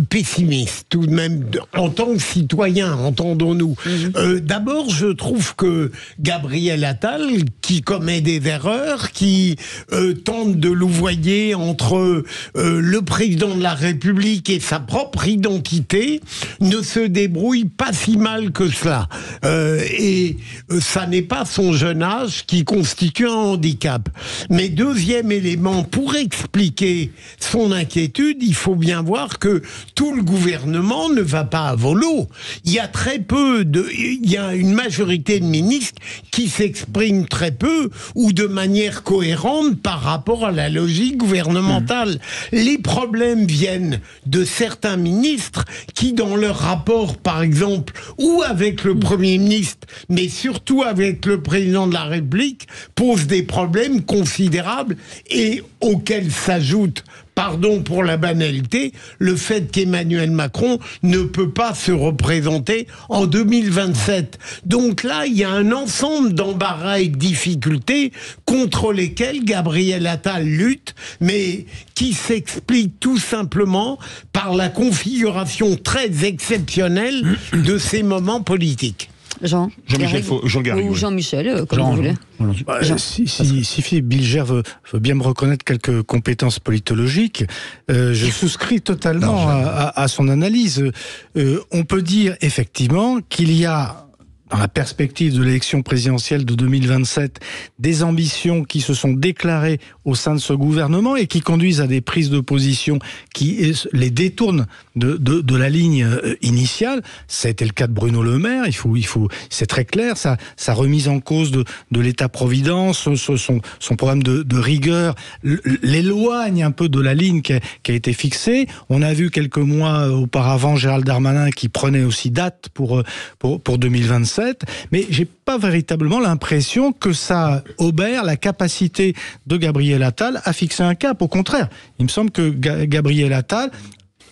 pessimiste tout de même en tant que citoyen, entendons-nous. D'abord, je trouve que Gabriel Attal, qui commet des erreurs, qui tente de louvoyer entre le président de la République et sa propre identité, ne se débrouille pas si mal que cela. Et ça n'est pas son jeune âge qui constitue un handicap. Mais deuxième élément, pour expliquer son inquiétude, il faut bien voir que tout le gouvernement ne va pas à volo. Il y a une majorité de ministres qui s'expriment très peu ou de manière cohérente par rapport à la logique gouvernementale. Les problèmes viennent de certains ministres qui, dans leur rapport, par exemple, ou avec le Premier ministre, mais surtout avec le président de la République, posent des problèmes considérables et auxquels s'ajoute, pardon pour la banalité, le fait qu'Emmanuel Macron ne peut pas se représenter en 2027. Donc là, il y a un ensemble d'embarras et de difficultés contre lesquels Gabriel Attal lutte, mais qui s'explique tout simplement par la configuration très exceptionnelle de ces moments politiques. Jean-Michel ou Jean-Michel, comme vous voulez. Si Philippe Bilger veut bien me reconnaître quelques compétences politologiques, je souscris totalement à son analyse. On peut dire effectivement qu'il y a, dans la perspective de l'élection présidentielle de 2027, des ambitions qui se sont déclarées au sein de ce gouvernement et qui conduisent à des prises de position qui les détournent de la ligne initiale. Ça a été le cas de Bruno Le Maire, c'est très clair, sa remise en cause de l'État-providence, son programme de rigueur l'éloigne un peu de la ligne qui a été fixée. On a vu quelques mois auparavant Gérald Darmanin qui prenait aussi date pour 2027. Mais j'ai pas véritablement l'impression que ça obère la capacité de Gabriel Attal à fixer un cap. Au contraire, il me semble que Gabriel Attal,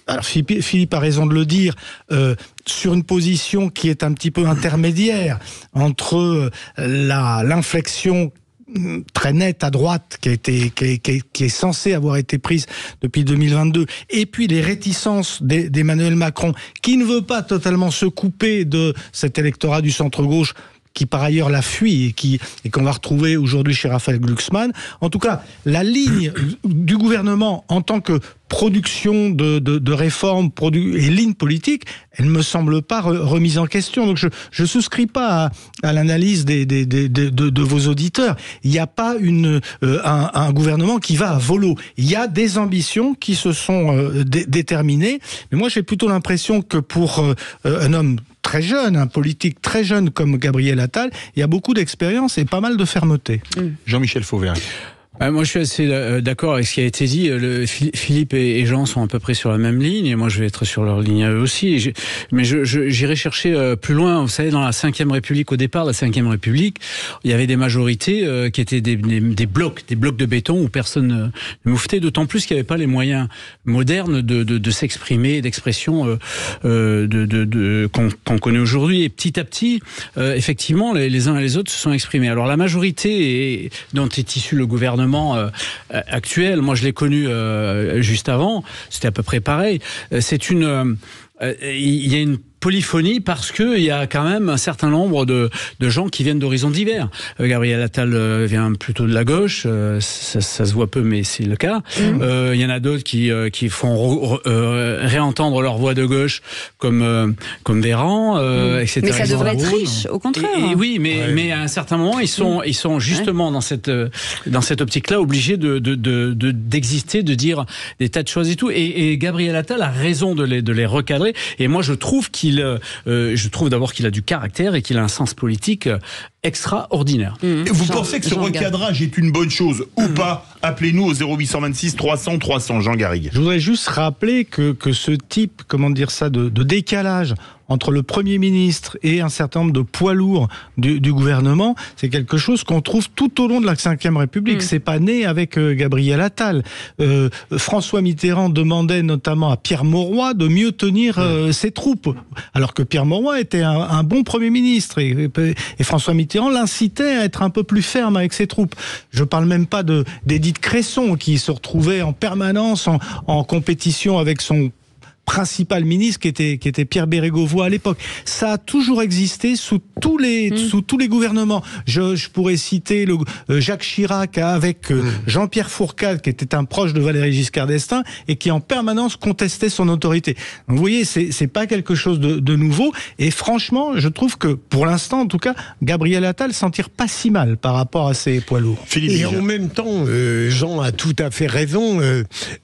alors Philippe a raison de le dire, sur une position qui est un petit peu intermédiaire entre l'inflexion très nette à droite qui est censée avoir été prise depuis 2022, et puis les réticences d'Emmanuel Macron, qui ne veut pas totalement se couper de cet électorat du centre-gauche, qui par ailleurs la fuit et qu'on va retrouver aujourd'hui chez Raphaël Glucksmann. En tout cas, la ligne du gouvernement en tant que production de réformes et ligne politique, elle ne me semble pas remise en question. Donc je souscris pas à l'analyse de vos auditeurs. Il n'y a pas un gouvernement qui va à volo. Il y a des ambitions qui se sont déterminées. Mais moi, j'ai plutôt l'impression que pour un homme très jeune, un politique très jeune comme Gabriel Attal, il y a beaucoup d'expérience et pas mal de fermeté. Jean-Michel Fauvergue. Moi, je suis assez d'accord avec ce qui a été dit. Philippe et Jean sont à peu près sur la même ligne, et moi, je vais être sur leur ligne à eux aussi. Mais j'irai chercher plus loin. Vous savez, dans la Ve République, au départ de la Ve République, il y avait des majorités qui étaient des blocs de béton où personne ne mouftait, d'autant plus qu'il n'y avait pas les moyens modernes de s'exprimer, d'expression qu'on connaît aujourd'hui. Et petit à petit, effectivement, les uns et les autres se sont exprimés. Alors, la majorité dont est issu le gouvernement actuel, moi je l'ai connu juste avant, c'était à peu près pareil. Il y a une polyphonie parce que il y a quand même un certain nombre de gens qui viennent d'horizons divers. Gabriel Attal vient plutôt de la gauche, ça se voit peu, mais c'est le cas. Il y en a d'autres qui font réentendre leur voix de gauche, comme Véran, etc. Mais ça devrait être riche, au contraire. Et oui, mais à un certain moment, ils sont justement dans cette optique-là obligés d'exister, de dire des tas de choses et tout. Et Gabriel Attal a raison de les recadrer. Et moi, je trouve d'abord qu'il a du caractère et qu'il a un sens politique extraordinaire. Vous pensez que ce recadrage est une bonne chose ou pas? Appelez-nous au 0826 300 300, Jean Garrigue. Je voudrais juste rappeler que ce type, de décalage entre le Premier ministre et un certain nombre de poids lourds du gouvernement, c'est quelque chose qu'on trouve tout au long de la Ve République. C'est pas né avec Gabriel Attal. François Mitterrand demandait notamment à Pierre Mauroy de mieux tenir ses troupes, alors que Pierre Mauroy était un bon Premier ministre et François Mitterrand l'incitait à être un peu plus ferme avec ses troupes. Je parle même pas d'Édith Cresson qui se retrouvait en permanence en compétition avec son principal ministre qui était Pierre Bérégovoy à l'époque. Ça a toujours existé sous tous les gouvernements. Je pourrais citer Jacques Chirac avec Jean-Pierre Fourcade qui était un proche de Valéry Giscard d'Estaing et qui en permanence contestait son autorité. Donc, vous voyez, c'est pas quelque chose de nouveau et franchement, je trouve que pour l'instant en tout cas, Gabriel Attal s'en tire pas si mal par rapport à ses poids lourds. Et en même temps, Jean a tout à fait raison.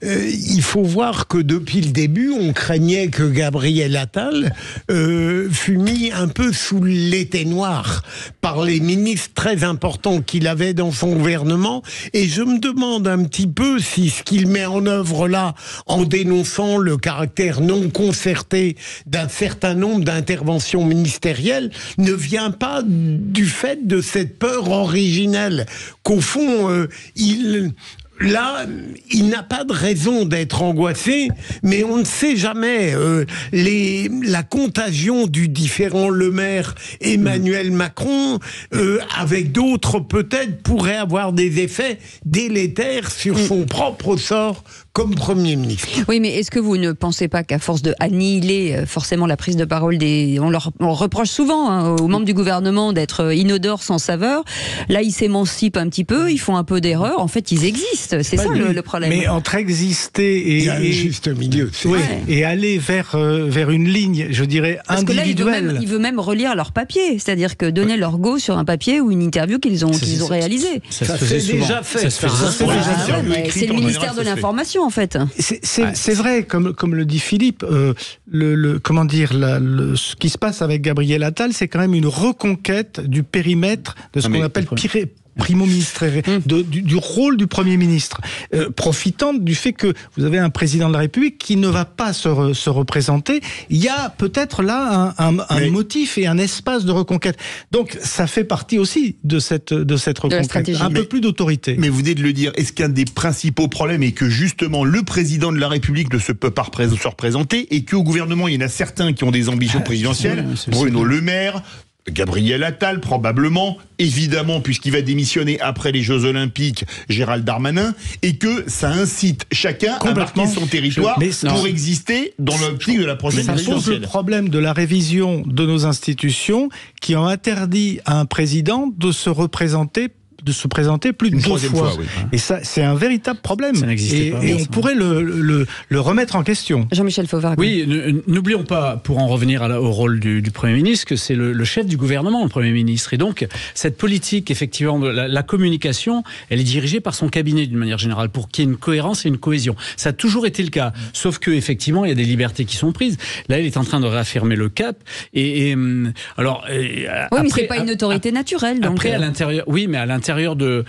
Il faut voir que depuis le début, on craignait que Gabriel Attal fût mis un peu sous l'éteignoir par les ministres très importants qu'il avait dans son gouvernement. Et je me demande un petit peu si ce qu'il met en œuvre là, en dénonçant le caractère non concerté d'un certain nombre d'interventions ministérielles, ne vient pas du fait de cette peur originelle qu'au fond, Là, il n'a pas de raison d'être angoissé, mais on ne sait jamais. La contagion du différent Le Maire, Emmanuel Macron, avec d'autres peut-être, pourrait avoir des effets délétères sur son propre sort comme Premier ministre. Oui, mais est-ce que vous ne pensez pas qu'à force de annihiler forcément la prise de parole on reproche souvent aux membres du gouvernement d'être inodores sans saveur, là ils s'émancipent un petit peu, ils font un peu d'erreur, en fait ils existent. C'est ça le problème. Mais entre exister et un juste milieu, et aller vers une ligne, je dirais, parce individuelle. Que là, il veut même relire leur papier, c'est-à-dire que donner leur go sur un papier ou une interview qu'ils ont réalisé. Ça se fait déjà fait. C'est le ministère de l'information en fait. C'est vrai, comme le dit Philippe, ce qui se passe avec Gabriel Attal, c'est quand même une reconquête du périmètre de ce qu'on appelle primo ministre, du rôle du Premier ministre, profitant du fait que vous avez un président de la République qui ne va pas se représenter. Il y a peut-être là un motif et un espace de reconquête. Donc ça fait partie aussi de cette reconquête, un peu plus d'autorité. Mais vous venez de le dire, est-ce qu'un des principaux problèmes est que justement le président de la République ne se peut pas se représenter et qu'au gouvernement il y en a certains qui ont des ambitions présidentielles, Bruno Le Maire, Gabriel Attal, probablement, évidemment, puisqu'il va démissionner après les Jeux Olympiques, Gérald Darmanin, et que ça incite chacun à marquer son territoire pour exister dans l'optique de la prochaine présidentielle. Ça pose le problème de la révision de nos institutions qui ont interdit à un président de se présenter plus de deux fois. Et ça, c'est un véritable problème. Ça n'existe pas. Et on pourrait le remettre en question. Jean-Michel Fauvergue. Oui, n'oublions pas, pour en revenir au rôle du Premier ministre, que c'est le chef du gouvernement, le Premier ministre. Et donc, cette politique, effectivement, de la communication, elle est dirigée par son cabinet, d'une manière générale, pour qu'il y ait une cohérence et une cohésion. Ça a toujours été le cas. Sauf que, effectivement, il y a des libertés qui sont prises. Là, il est en train de réaffirmer le cap. Oui, mais c'est pas une autorité naturelle. Donc après, à l'intérieur, oui, mais à l'intérieur de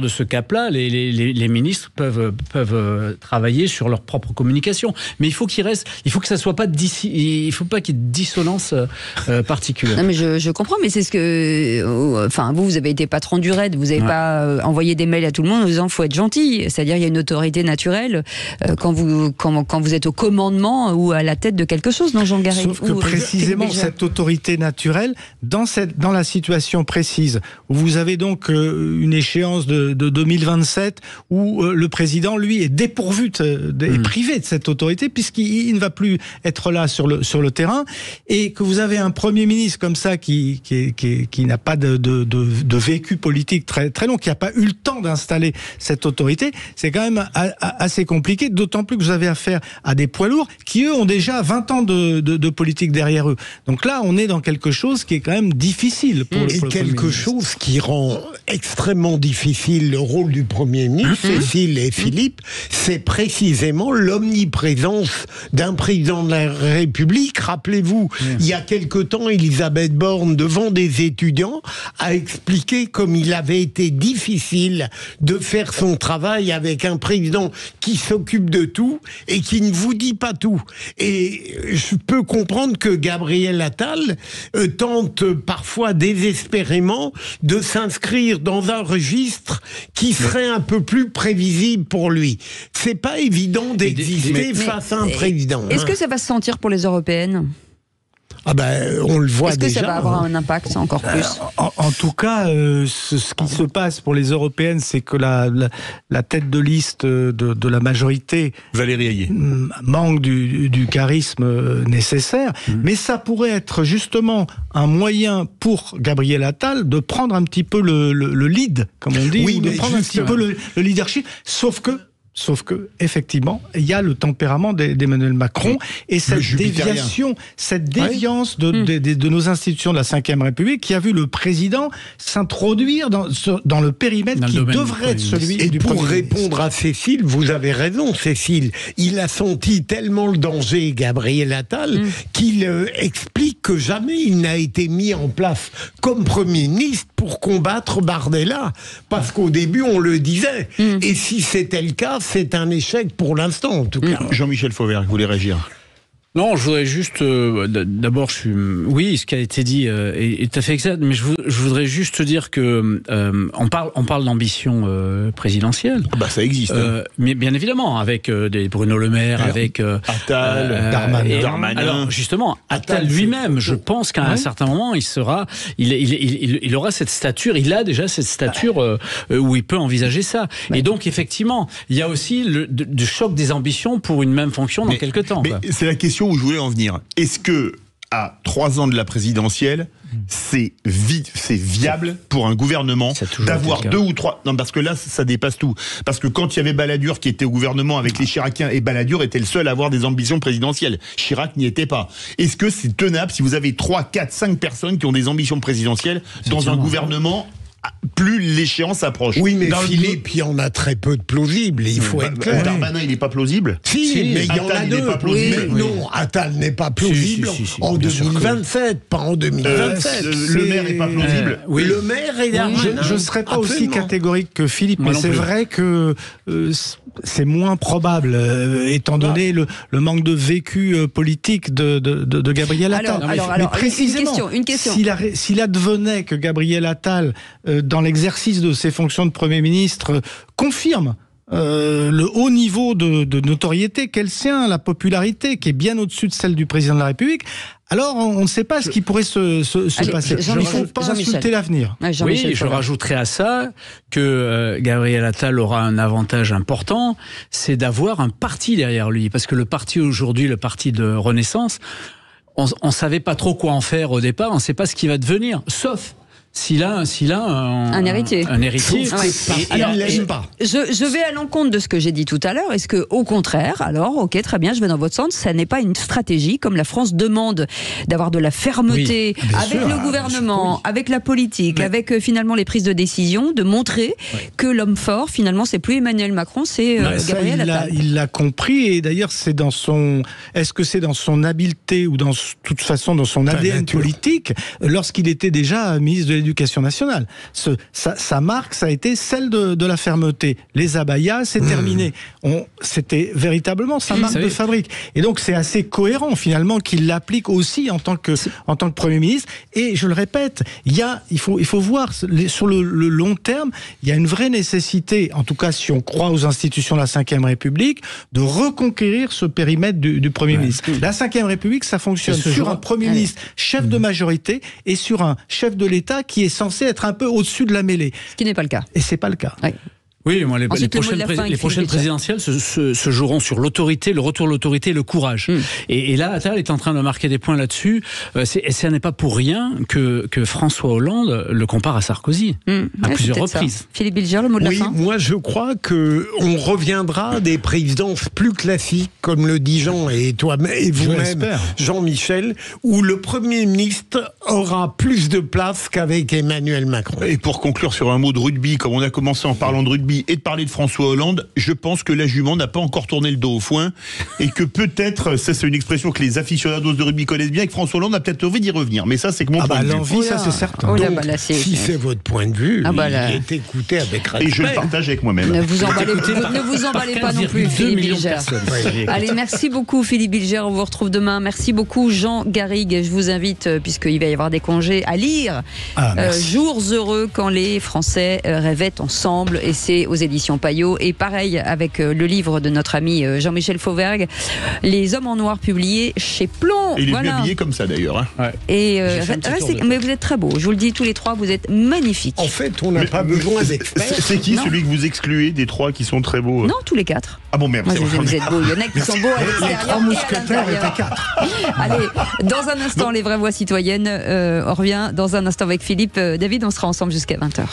ce cap-là, les ministres peuvent travailler sur leur propre communication. Mais il faut que ça soit pas il faut pas qu'il y ait de dissonance particulière. Non, mais je comprends, mais c'est ce que, vous avez été patron du RAID, vous n'avez pas envoyé des mails à tout le monde en disant faut être gentil. C'est-à-dire il y a une autorité naturelle quand vous êtes au commandement ou à la tête de quelque chose, non, Jean Garry? Sauf que précisément cette autorité naturelle, dans la situation précise, où vous avez donc une échéance de 2027 où le président, lui, est dépourvu, est privé de cette autorité puisqu'il ne va plus être là sur le terrain, et que vous avez un Premier ministre comme ça qui n'a pas de vécu politique très, très long, qui n'a pas eu le temps d'installer cette autorité, c'est quand même assez compliqué, d'autant plus que vous avez affaire à des poids lourds qui, eux, ont déjà 20 ans de politique derrière eux. Donc là, on est dans quelque chose qui est quand même difficile pour le Premier ministre. Quelque chose qui rend extrêmement difficile, le rôle du Premier ministre, Cécile et Philippe, c'est précisément l'omniprésence d'un président de la République. Rappelez-vous, il y a quelque temps, Elisabeth Borne, devant des étudiants, a expliqué comme il avait été difficile de faire son travail avec un président qui s'occupe de tout et qui ne vous dit pas tout. Et je peux comprendre que Gabriel Attal tente parfois désespérément de s'inscrire dans un registre qui serait un peu plus prévisible pour lui. C'est pas évident d'exister face à un président. Est-ce que ça va se sentir pour les européennes ? Ah ben, on le voit déjà. Est-ce que ça va avoir un impact encore plus ? En tout cas, ce qui se passe pour les européennes, c'est que la tête de liste de la majorité, Valérie Ayé, manque du charisme nécessaire. Mais ça pourrait être justement un moyen pour Gabriel Attal de prendre un petit peu le lead, comme on dit, ou de prendre un petit peu le leadership. Sauf que, effectivement, il y a le tempérament d'Emmanuel Macron et cette déviance de nos institutions de la Ve République qui a vu le président s'introduire dans le périmètre qui devrait être celui du Premier ministre. Pour répondre à Cécile, vous avez raison, Cécile. Il a senti tellement le danger, Gabriel Attal, qu'il explique que jamais il n'a été mis en place comme Premier ministre pour combattre Bardella. Parce qu'au début, on le disait. Et si c'était le cas, c'est un échec pour l'instant, en tout cas. Jean-Michel Fauvert, vous voulez réagir ? Non, je voudrais juste... D'abord, oui, ce qui a été dit est tout à fait exact, mais je voudrais juste dire que on parle d'ambition présidentielle. Bah, ça existe. Mais bien évidemment, avec des Bruno Le Maire, avec... Attal, Darmanin. Alors, justement, Attal lui-même, je pense qu'à un certain moment, il aura cette stature, il a déjà cette stature où il peut envisager ça. Et donc, effectivement, il y a aussi le choc des ambitions pour une même fonction dans quelques temps. Mais c'est la question où je voulais en venir. Est-ce que, à 3 ans de la présidentielle, c'est viable pour un gouvernement d'avoir 2 ou 3... Non, parce que là, ça dépasse tout. Parce que quand il y avait Balladur qui était au gouvernement avec les Chiraciens, et Balladur était le seul à avoir des ambitions présidentielles. Chirac n'y était pas. Est-ce que c'est tenable si vous avez 3, 4, 5 personnes qui ont des ambitions présidentielles dans un gouvernement plus l'échéance approche? Oui, mais Philippe, il y en a très peu de plausibles, il faut être clair. Darmanin, il n'est pas plausible? Si, mais il y en a 2. Non, Attal n'est pas plausible en 2027, pas en 2027. Le maire n'est pas plausible? Le maire est Darmanin. Je ne serais pas aussi catégorique que Philippe, mais c'est vrai que c'est moins probable, étant donné le manque de vécu politique de Gabriel Attal. Alors, précisément, une question. S'il advenait que Gabriel Attal, dans l'exercice de ses fonctions de Premier ministre, confirme le haut niveau de notoriété qu'elle tient, la popularité qui est bien au-dessus de celle du président de la République, alors on ne sait pas ce qui pourrait se passer. Il ne faut pas insulter l'avenir. Oui, je rajouterai à ça que Gabriel Attal aura un avantage important, c'est d'avoir un parti derrière lui. Parce que le parti aujourd'hui, le parti de Renaissance, on ne savait pas trop quoi en faire au départ, on ne sait pas ce qui va devenir, sauf... S'il a un héritier. Un héritier. Alors, je vais à l'encontre de ce que j'ai dit tout à l'heure. Est-ce que, au contraire, alors, ok, très bien, je vais dans votre sens, ça n'est pas une stratégie, comme la France demande d'avoir de la fermeté avec le gouvernement, avec la politique, avec finalement les prises de décision, de montrer que l'homme fort, finalement, c'est plus Emmanuel Macron, c'est Gabriel Attal. Il l'a compris, et d'ailleurs, est-ce que c'est dans son habileté ou toute façon dans son ADN politique, lorsqu'il était déjà ministre de l'Éducation nationale. Sa marque, ça a été celle de la fermeté. Les abayas, c'est terminé. C'était véritablement sa marque de fabrique. Et donc, c'est assez cohérent, finalement, qu'il l'applique aussi en tant que Premier ministre. Et je le répète, il faut voir, sur le long terme, il y a une vraie nécessité, en tout cas, si on croit aux institutions de la Ve République, de reconquérir ce périmètre du Premier ministre. La Ve République, ça fonctionne sur un Premier ministre chef de majorité et sur un chef de l'État qui est censé être un peu au-dessus de la mêlée. Ce qui n'est pas le cas. Et c'est pas le cas. Oui, moi, les prochaines présidentielles se joueront sur l'autorité, le retour de l'autorité et le courage. Et là, Attal est en train de marquer des points là-dessus. Et ce n'est pas pour rien que François Hollande le compare à Sarkozy, à plusieurs reprises. Ça. Philippe Bilger, le mot de la fin. Moi, je crois qu'on reviendra à des présidences plus classiques, comme le dit Jean et toi et vous-même, Jean-Michel, où le Premier ministre aura plus de place qu'avec Emmanuel Macron. Et pour conclure sur un mot de rugby, comme on a commencé en parlant de rugby et de parler de François Hollande, je pense que la jument n'a pas encore tourné le dos au foin et que peut-être, ça c'est une expression que les aficionados de rugby connaissent bien, que François Hollande a peut-être envie d'y revenir. Mais ça c'est que mon point de vue. L'envie, ça c'est certain. Donc, si c'est votre point de vue, il est écouté avec respect. Et je le partage avec moi-même. Ne vous emballez pas non plus, Philippe Bilger. Allez, merci beaucoup Philippe Bilger, on vous retrouve demain. Merci beaucoup Jean Garrigue. Je vous invite, puisqu'il va y avoir des congés, à lire Jours heureux quand les Français rêvaient ensemble, et c'est aux éditions Payot. Et pareil avec le livre de notre ami Jean-Michel Fauvergue, Les Hommes en Noir, publié chez Plomb. Et il est bien habillé comme ça d'ailleurs. Hein. Et mais vous êtes très beaux, je vous le dis tous les trois, vous êtes magnifiques. En fait, on n'a pas besoin d'experts. C'est qui celui que vous excluez des trois qui sont très beaux? Non, tous les quatre. Ah bon, merde. Moi, vous êtes beaux. Il y en a qui sont beaux à l'extérieur. Les trois mousquetaires étaient quatre. Allez, dans un instant, les vraies voix citoyennes. On revient dans un instant avec Philippe. David, on sera ensemble jusqu'à 20h.